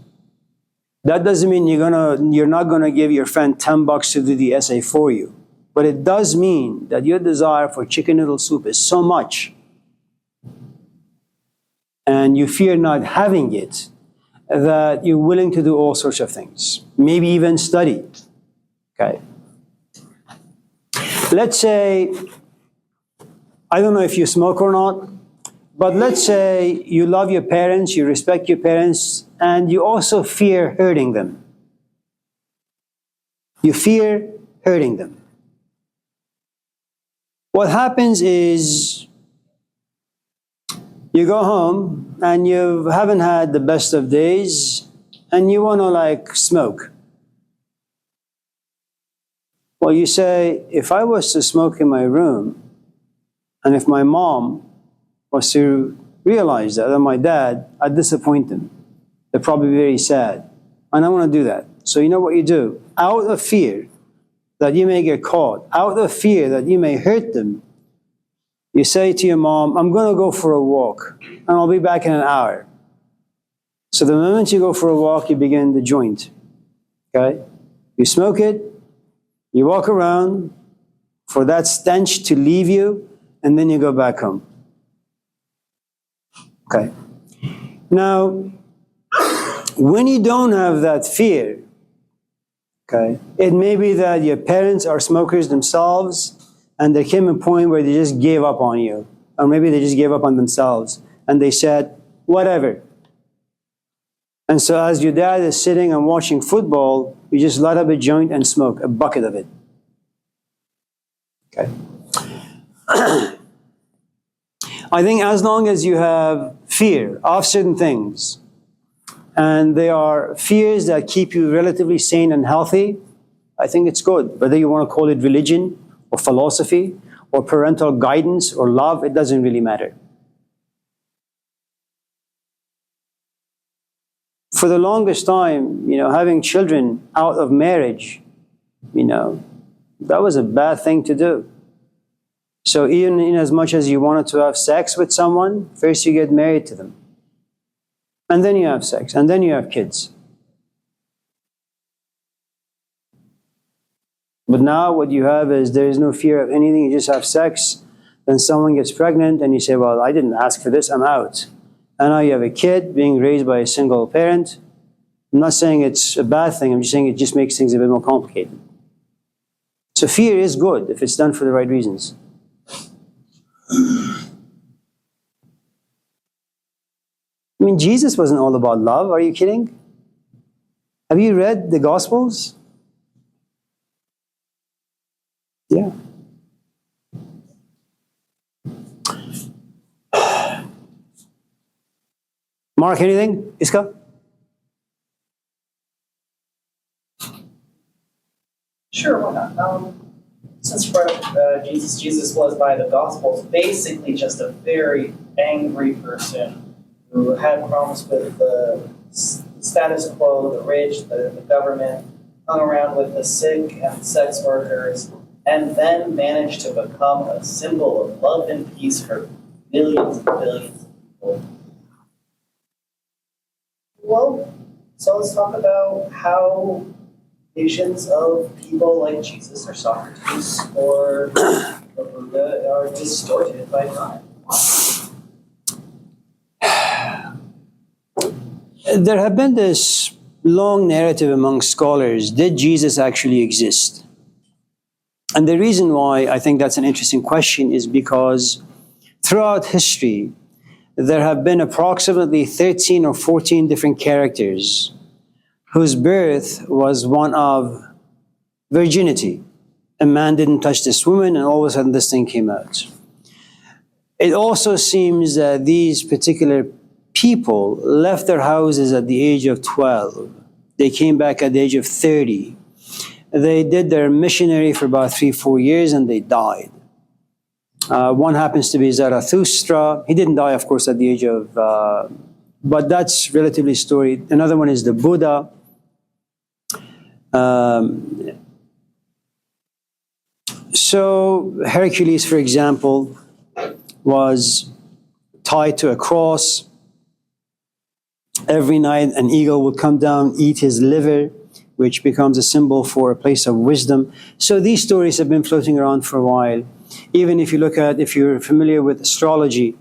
That doesn't mean you're not gonna give your friend $10 to do the essay for you. But it does mean that your desire for chicken noodle soup is so much, and you fear not having it, that you're willing to do all sorts of things. Maybe even study, okay? Let's say, I don't know if you smoke or not, but let's say you love your parents, you respect your parents, and you also fear hurting them. You fear hurting them. What happens is you go home and you haven't had the best of days and you want to like smoke. Well, you say, if I was to smoke in my room and if my mom was to realize that, or my dad, I'd disappoint them. They're probably very sad. And I want to do that. So you know what you do? Out of fear that you may get caught, out of fear that you may hurt them, you say to your mom, I'm going to go for a walk, and I'll be back in an hour. So the moment you go for a walk, you begin the joint, okay? You smoke it, you walk around for that stench to leave you, and then you go back home. Okay. Now, when you don't have that fear, okay, it may be that your parents are smokers themselves and there came a point where they just gave up on you. Or maybe they just gave up on themselves and they said, whatever. And so as your dad is sitting and watching football, you just light up a joint and smoke a bucket of it. Okay. I think as long as you have fear of certain things, and they are fears that keep you relatively sane and healthy, I think it's good. Whether you want to call it religion or philosophy or parental guidance or love, it doesn't really matter. For the longest time, having children out of marriage, that was a bad thing to do. So even in as much as you wanted to have sex with someone, first you get married to them. And then you have sex, and then you have kids. But now what you have is there is no fear of anything, you just have sex, then someone gets pregnant, and you say, well, I didn't ask for this, I'm out. And now you have a kid being raised by a single parent. I'm not saying it's a bad thing, I'm just saying it just makes things a bit more complicated. So fear is good if it's done for the right reasons. I mean, Jesus wasn't all about love. Are you kidding? Have you read the Gospels? Yeah. Mark, anything? Iska? Sure, why not? Since you brought up Jesus was by the Gospels basically just a very angry person who had problems with the status quo, the rich, the government, hung around with the sick and sex workers, and then managed to become a symbol of love and peace for millions and billions of people. Well, so let's talk about how visions of people like Jesus or Socrates or the Buddha are distorted by time. There have been this long narrative among scholars, did Jesus actually exist? And the reason why I think that's an interesting question is because throughout history, there have been approximately 13 or 14 different characters whose birth was one of virginity. A man didn't touch this woman, and all of a sudden this thing came out. It also seems that these particular people left their houses at the age of 12. They came back at the age of 30. They did their missionary for about 3-4 years, and they died. One happens to be Zarathustra. He didn't die, of course, at the age of, but that's relatively storied. Another one is the Buddha. So Hercules, for example, was tied to a cross. Every night an eagle would come down, eat his liver, which becomes a symbol for a place of wisdom. So these stories have been floating around for a while. Even if you're familiar with astrology,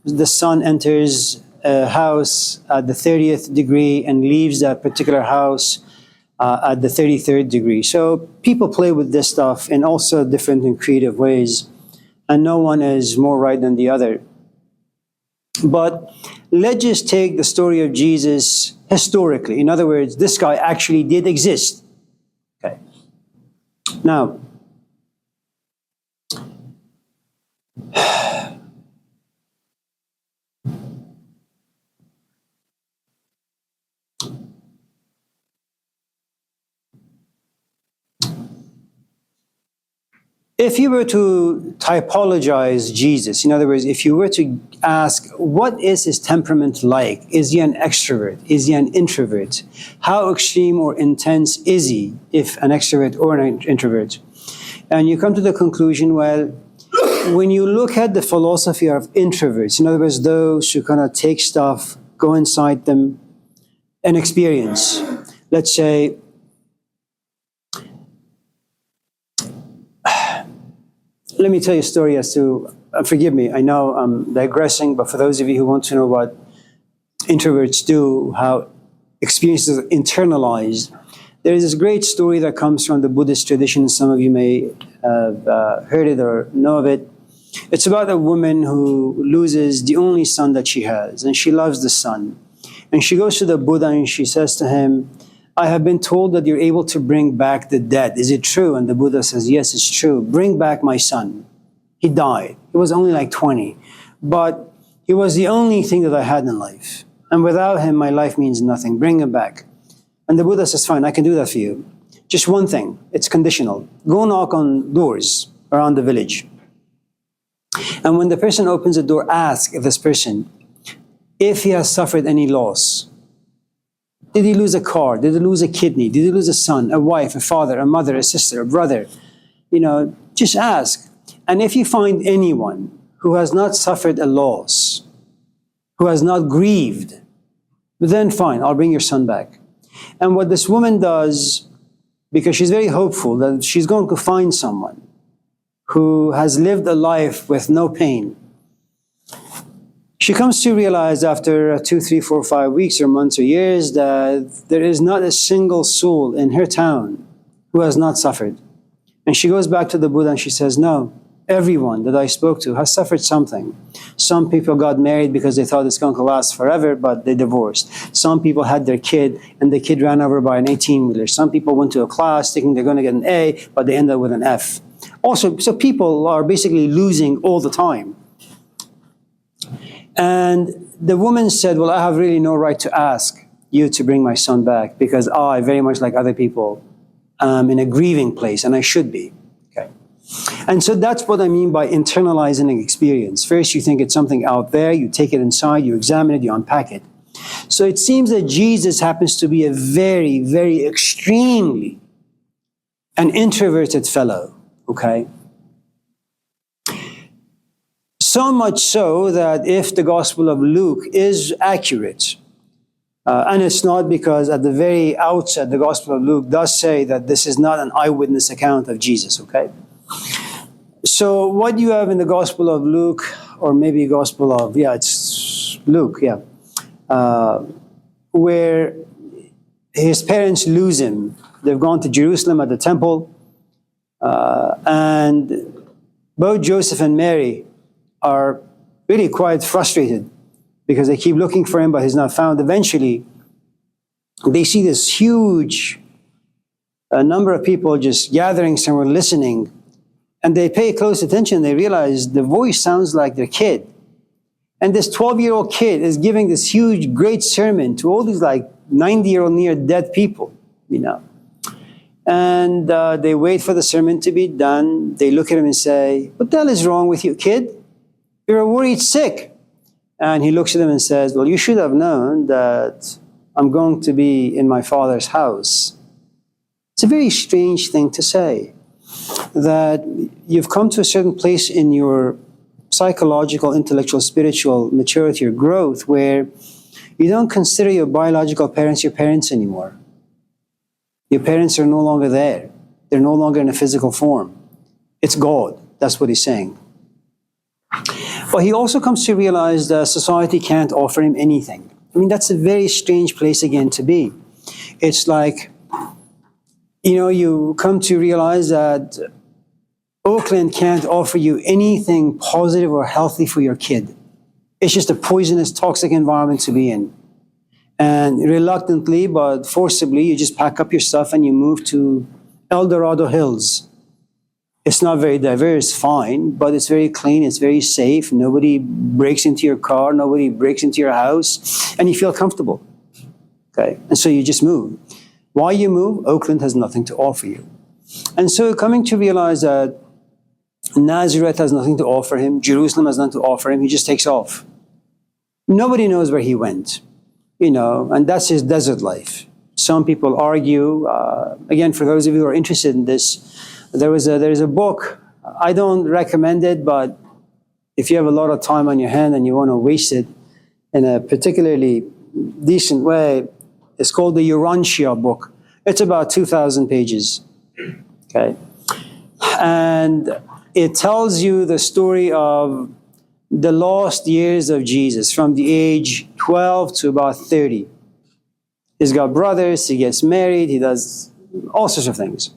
the sun enters a house at the 30th degree and leaves that particular house at the 33rd degree. So people play with this stuff in also different and creative ways, and no one is more right than the other. But let's just take the story of Jesus historically. In other words, this guy actually did exist. Okay. Now, if you were to typologize Jesus, in other words, if you were to ask, what is his temperament like? Is he an extrovert? Is he an introvert? How extreme or intense is he, if an extrovert or an introvert? And you come to the conclusion, well, when you look at the philosophy of introverts, in other words, those who kind of take stuff, go inside them, and experience, let's say, let me tell you a story as to, forgive me, I know I'm digressing, but for those of you who want to know what introverts do, how experiences are internalized, there is this great story that comes from the Buddhist tradition. Some of you may have heard it or know of it. It's about a woman who loses the only son that she has, and she loves the son. And she goes to the Buddha and she says to him, I have been told that you're able to bring back the dead. Is it true? And the Buddha says, yes, it's true. Bring back my son. He died. He was only like 20. But he was the only thing that I had in life. And without him, my life means nothing. Bring him back. And the Buddha says, fine, I can do that for you. Just one thing. It's conditional. Go knock on doors around the village. And when the person opens the door, ask this person if he has suffered any loss. Did he lose a car? Did he lose a kidney? Did he lose a son, a wife, a father, a mother, a sister, a brother? Just ask. And if you find anyone who has not suffered a loss, who has not grieved, then fine, I'll bring your son back. And what this woman does, because she's very hopeful that she's going to find someone who has lived a life with no pain, she comes to realize after 2, 3, 4, 5 weeks or months or years that there is not a single soul in her town who has not suffered. And she goes back to the Buddha and she says, no, everyone that I spoke to has suffered something. Some people got married because they thought it's going to last forever, but they divorced. Some people had their kid and the kid ran over by an 18-wheeler. Some people went to a class thinking they're going to get an A, but they end up with an F. Also, so people are basically losing all the time. And the woman said, well, I have really no right to ask you to bring my son back because I, very much like other people, am in a grieving place, and I should be. Okay. And so that's what I mean by internalizing an experience. First, you think it's something out there, you take it inside, you examine it, you unpack it. So it seems that Jesus happens to be a very, very extremely an introverted fellow, okay? So much so that if the Gospel of Luke is accurate, and it's not because at the very outset, the Gospel of Luke does say that this is not an eyewitness account of Jesus, okay? So what you have in the Gospel of Luke, or maybe Gospel of, it's Luke, where his parents lose him. They've gone to Jerusalem at the temple, and both Joseph and Mary are really quite frustrated because they keep looking for him, but he's not found. Eventually, they see this huge number of people just gathering somewhere, listening, and they pay close attention. They realize the voice sounds like their kid. And this 12-year-old kid is giving this huge, great sermon to all these 90-year-old near-dead people, And they wait for the sermon to be done. They look at him and say, what the hell is wrong with you, kid? You're worried sick. And he looks at them and says, well, you should have known that I'm going to be in my Father's house. It's a very strange thing to say, that you've come to a certain place in your psychological, intellectual, spiritual maturity or growth where you don't consider your biological parents your parents anymore. Your parents are no longer there. They're no longer in a physical form. It's God. That's what he's saying. But he also comes to realize that society can't offer him anything. I mean, that's a very strange place again to be. It's like, you come to realize that Oakland can't offer you anything positive or healthy for your kid. It's just a poisonous, toxic environment to be in. And reluctantly, but forcibly, you just pack up your stuff and you move to El Dorado Hills. It's not very diverse, fine, but it's very clean, it's very safe. Nobody breaks into your car, nobody breaks into your house, and you feel comfortable. Okay, and so you just move. Why you move? Oakland has nothing to offer you. And so coming to realize that Nazareth has nothing to offer him, Jerusalem has nothing to offer him, he just takes off. Nobody knows where he went, and that's his desert life. Some people argue, again, for those of you who are interested in this, there's a book. I don't recommend it, but if you have a lot of time on your hand and you want to waste it in a particularly decent way, it's called the Urantia book. It's about 2,000 pages, okay? And it tells you the story of the lost years of Jesus from the age 12 to about 30. He's got brothers, he gets married, he does all sorts of things.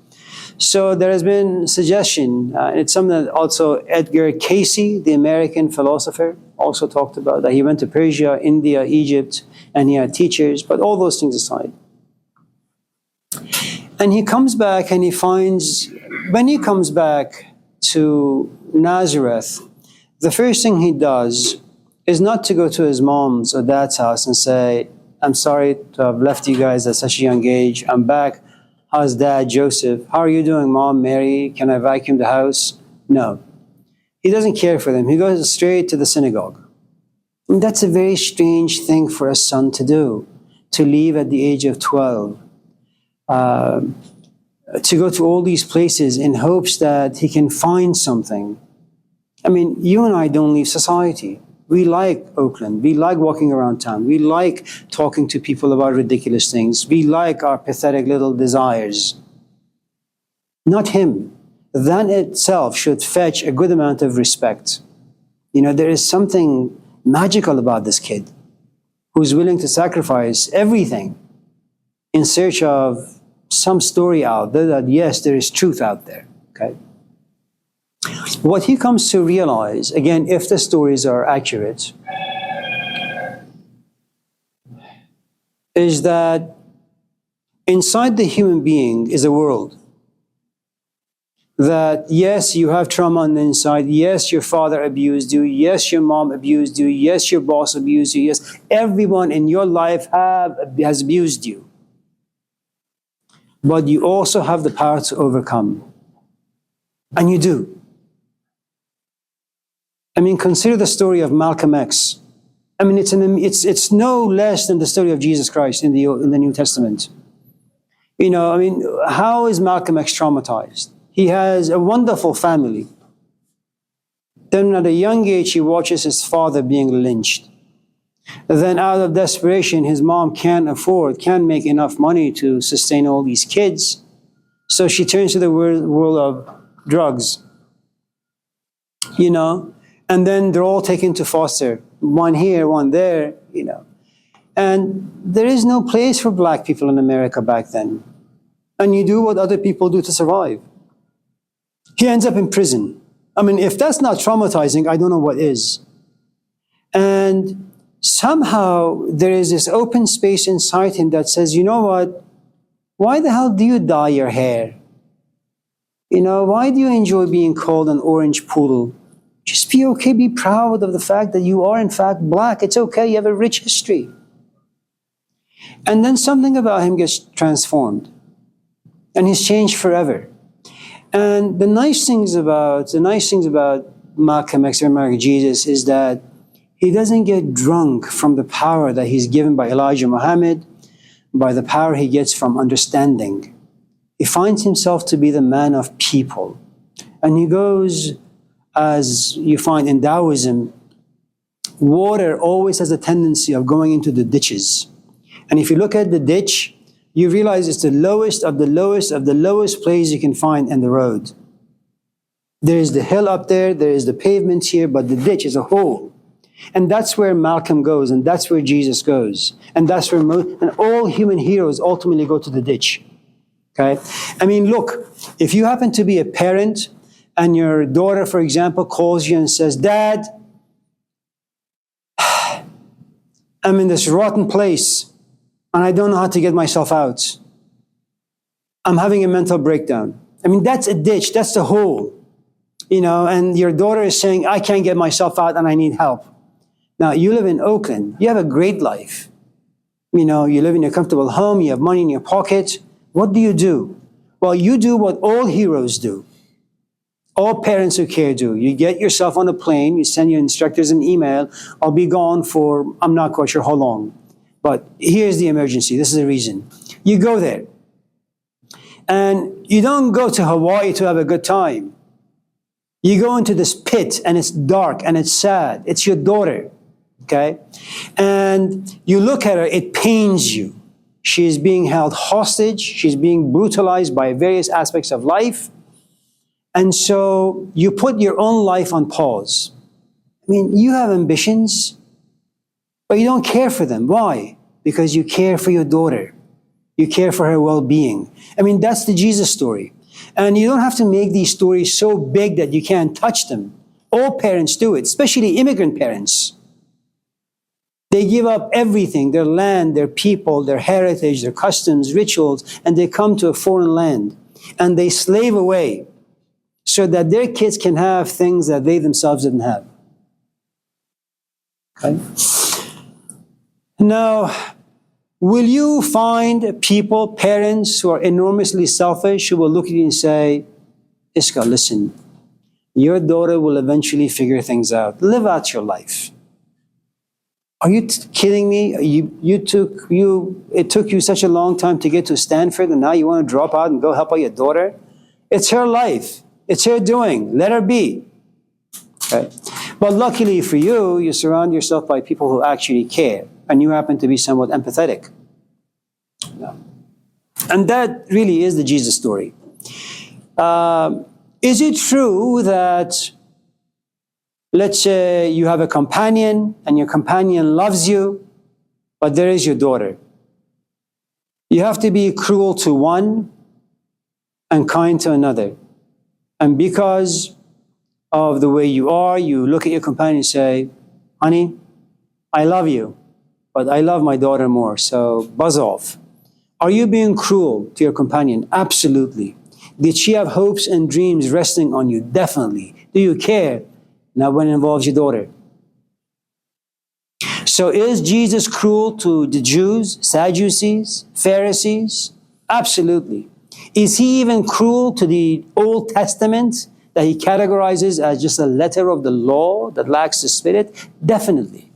So there has been suggestion, it's something that also Edgar Casey, the American philosopher, also talked about, that he went to Persia, India, Egypt, and he had teachers, but all those things aside. And he comes back and he finds, when he comes back to Nazareth, the first thing he does is not to go to his mom's or dad's house and say, I'm sorry to have left you guys at such a young age, I'm back. How's dad, Joseph? How are you doing, mom, Mary? Can I vacuum the house? No. He doesn't care for them. He goes straight to the synagogue. And that's a very strange thing for a son to do, to leave at the age of 12, to go to all these places in hopes that he can find something. I mean, you and I don't leave society. We like Oakland. We like walking around town. We like talking to people about ridiculous things. We like our pathetic little desires. Not him. That itself should fetch a good amount of respect. You know, there is something magical about this kid who's willing to sacrifice everything in search of some story out there that, yes, there is truth out there, okay? What he comes to realize, again, if the stories are accurate, is that inside the human being is a world. That, yes, you have trauma on the inside. Yes, your father abused you. Yes, your mom abused you. Yes, your boss abused you. Yes, everyone in your life has abused you. But you also have the power to overcome. And you do. I mean, consider the story of Malcolm X. I mean, it's no less than the story of Jesus Christ in the New Testament. You know, I mean, how is Malcolm X traumatized? He has a wonderful family. Then at a young age, he watches his father being lynched. Then out of desperation, his mom can't make enough money to sustain all these kids. So she turns to the world of drugs, you know, and then they're all taken to foster, one here, one there, you know. And there is no place for black people in America back then. And you do what other people do to survive. He ends up in prison. I mean, if that's not traumatizing, I don't know what is. And somehow there is this open space inside him that says, you know what? Why the hell do you dye your hair? You know, why do you enjoy being called an orange poodle? Just be okay, be proud of the fact that you are in fact black. It's okay, you have a rich history. And then something about him gets transformed. And he's changed forever. And the nice things about Malcolm X, American Jesus, is that he doesn't get drunk from the power that he's given by Elijah Muhammad, by the power he gets from understanding. He finds himself to be the man of people. And he goes, as you find in Taoism, water always has a tendency of going into the ditches. And if you look at the ditch, you realize it's the lowest of the lowest of the lowest place you can find in the road. There is the hill up there, there is the pavement here, but the ditch is a hole. And that's where Malcolm goes, and that's where Jesus goes. And that's where and all human heroes ultimately go to the ditch. Okay? I mean, look, if you happen to be a parent and your daughter, for example, calls you and says, Dad, I'm in this rotten place and I don't know how to get myself out. I'm having a mental breakdown. I mean, that's a ditch, that's the hole. You know, and your daughter is saying, I can't get myself out and I need help. Now, you live in Oakland. You have a great life. You know, you live in a comfortable home. You have money in your pocket. What do? Well, you do what all heroes do. All parents who care do. You get yourself on a plane. You send your instructors an email. I'll be gone for, I'm not quite sure how long. But here's the emergency. This is the reason. You go there. And you don't go to Hawaii to have a good time. You go into this pit and it's dark and it's sad. It's your daughter. Okay? And you look at her, it pains you. She is being held hostage. She's being brutalized by various aspects of life. And so you put your own life on pause. I mean, you have ambitions, but you don't care for them. Why? Because you care for your daughter. You care for her well-being. I mean, that's the Jesus story. And you don't have to make these stories so big that you can't touch them. All parents do it, especially immigrant parents. They give up everything, their land, their people, their heritage, their customs, rituals, and they come to a foreign land. And they slave away so that their kids can have things that they themselves didn't have. Okay? Now, will you find people, parents who are enormously selfish, who will look at you and say, Iska, listen, Your daughter will eventually figure things out. Live out your life. Are you kidding me? It took you such a long time to get to Stanford, and now you want to drop out and go help out your daughter? It's her life. It's her doing. Let her be. Okay? But luckily for you, you surround yourself by people who actually care, and you happen to be somewhat empathetic. Yeah. And that really is the Jesus story. Is it true that, let's say, you have a companion and your companion loves you, but there is your daughter? You have to be cruel to one and kind to another. And because of the way you are, you look at your companion and say, honey, I love you, but I love my daughter more, so buzz off. Are you being cruel to your companion? Absolutely. Did she have hopes and dreams resting on you? Definitely. Do you care? Now when it involves your daughter. So is Jesus cruel to the Jews, Sadducees, Pharisees? Absolutely. Is he even cruel to the Old Testament that he categorizes as just a letter of the law that lacks the spirit? Definitely.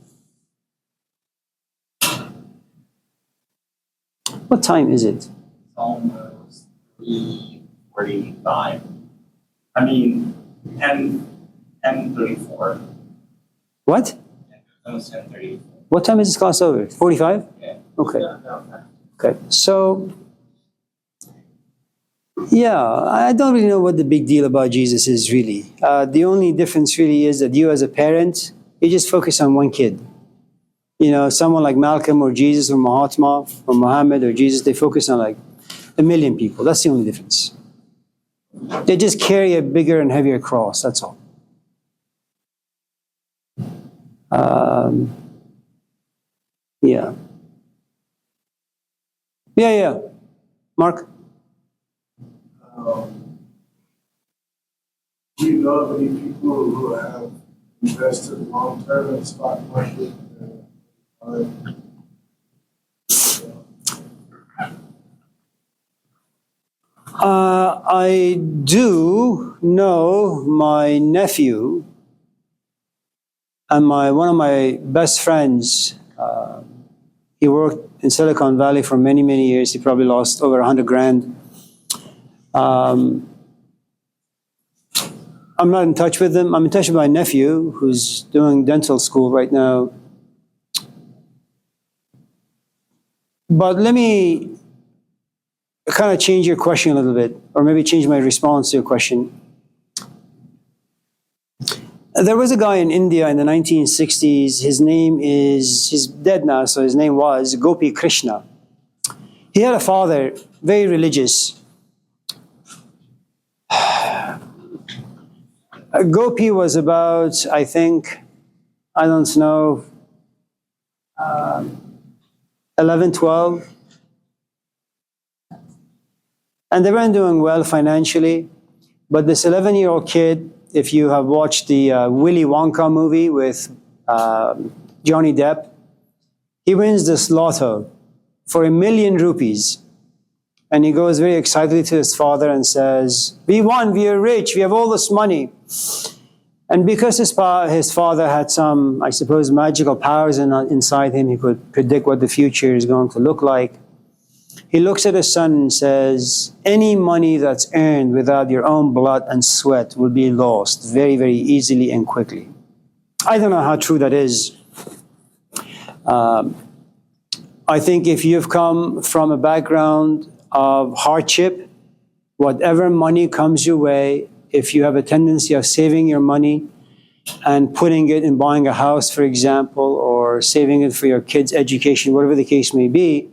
What time is it? Almost 3:45. I mean, 10:34. What? Almost 10:34. What time is this class over? 45? Yeah. Okay. Okay. So, yeah, I don't really know what the big deal about Jesus is really. The only difference really is that you as a parent, you just focus on one kid. You know, someone like Malcolm or Jesus or Mahatma or Muhammad or Jesus, they focus on like a million people. That's the only difference. They just carry a bigger and heavier cross, that's all. Yeah. Yeah. Mark? Do you know of any people who have invested long term in the stock market? I do know my nephew and one of my best friends. He worked in Silicon Valley for many, many years. He probably lost over 100 grand. I'm not in touch with him. I'm in touch with my nephew who's doing dental school right now. But let me kind of change your question a little bit, or maybe change my response to your question. There was a guy in India in the 1960s. He's dead now, so his name was Gopi Krishna. He had a father, very religious. Gopi was about, I think, I don't know, 11, 12. And they weren't doing well financially. But this 11-year-old kid, if you have watched the Willy Wonka movie with Johnny Depp, he wins this lotto for 1 million rupees. And he goes very excitedly to his father and says, we won, we are rich, we have all this money. And because his father had some, I suppose, magical powers inside him, he could predict what the future is going to look like. He looks at his son and says, any money that's earned without your own blood and sweat will be lost very, very easily and quickly. I don't know how true that is. I think if you've come from a background of hardship, whatever money comes your way, if you have a tendency of saving your money and putting it in buying a house, for example, or saving it for your kids' education, whatever the case may be,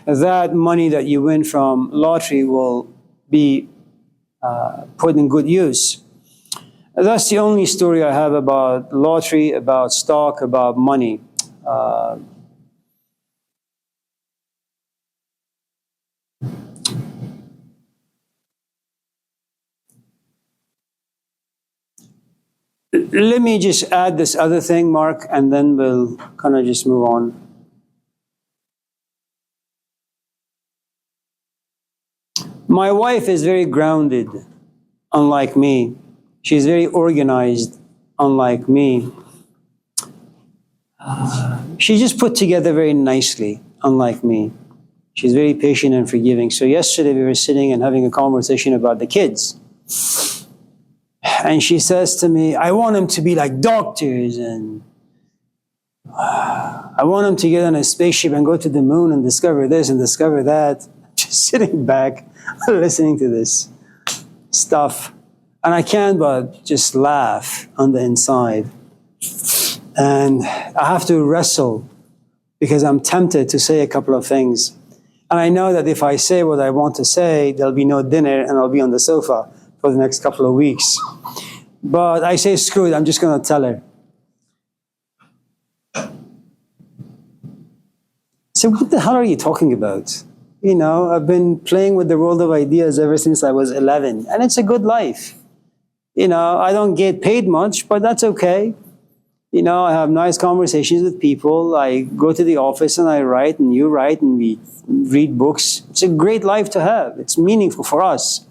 that money that you win from lottery will be put in good use. That's the only story I have about lottery, about stock, about money. Let me just add this other thing, Mark, and then we'll kind of just move on. My wife is very grounded, unlike me. She's very organized, unlike me. She's just put together very nicely, unlike me. She's very patient and forgiving. So yesterday we were sitting and having a conversation about the kids. And she says to me, I want them to be like doctors, and I want them to get on a spaceship and go to the moon and discover this and discover that. Just sitting back, listening to this stuff. And I can't but just laugh on the inside. And I have to wrestle because I'm tempted to say a couple of things. And I know that if I say what I want to say, there'll be no dinner and I'll be on the sofa for the next couple of weeks. But I say, screw it, I'm just going to tell her. So what the hell are you talking about? You know, I've been playing with the world of ideas ever since I was 11, and it's a good life. You know, I don't get paid much, but that's okay. You know, I have nice conversations with people. I go to the office and I write, and you write, and we read books. It's a great life to have. It's meaningful for us.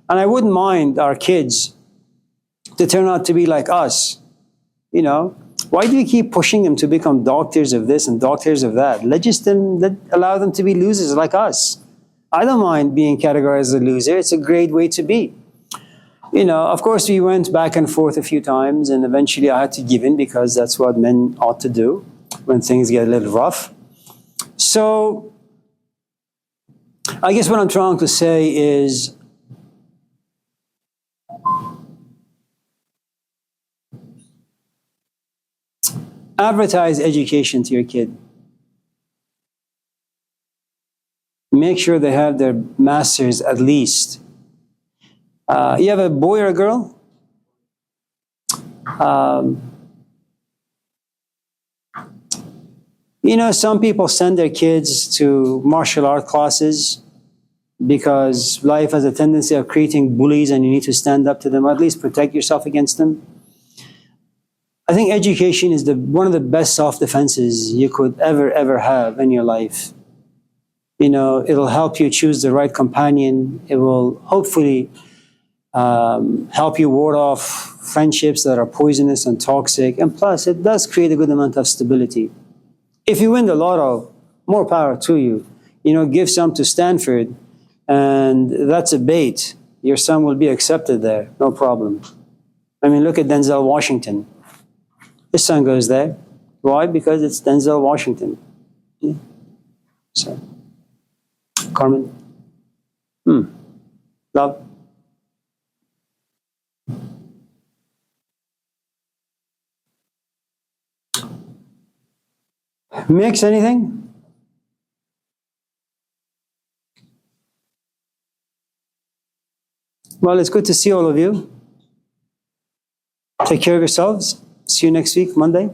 And I wouldn't mind our kids to turn out to be like us. You know, why do we keep pushing them to become doctors of this and doctors of that? Let allow them to be losers like us. I don't mind being categorized as a loser. It's a great way to be. You know, of course, we went back and forth a few times, and eventually I had to give in because that's what men ought to do when things get a little rough. So, I guess what I'm trying to say is, advertise education to your kid. Make sure they have their master's at least. You have a boy or a girl? You know, some people send their kids to martial art classes because life has a tendency of creating bullies and you need to stand up to them, or at least protect yourself against them. I think education is one of the best self-defenses you could ever have in your life. You know, it'll help you choose the right companion. It will hopefully help you ward off friendships that are poisonous and toxic. And plus, it does create a good amount of stability. If you win the lotto, more power to you. You know, give some to Stanford, and that's a bait. Your son will be accepted there, no problem. I mean, look at Denzel Washington. His son goes there. Why? Because it's Denzel Washington. Yeah. So, Carmen? Love? Mix anything? Well, it's good to see all of you. Take care of yourselves. See you next week, Monday.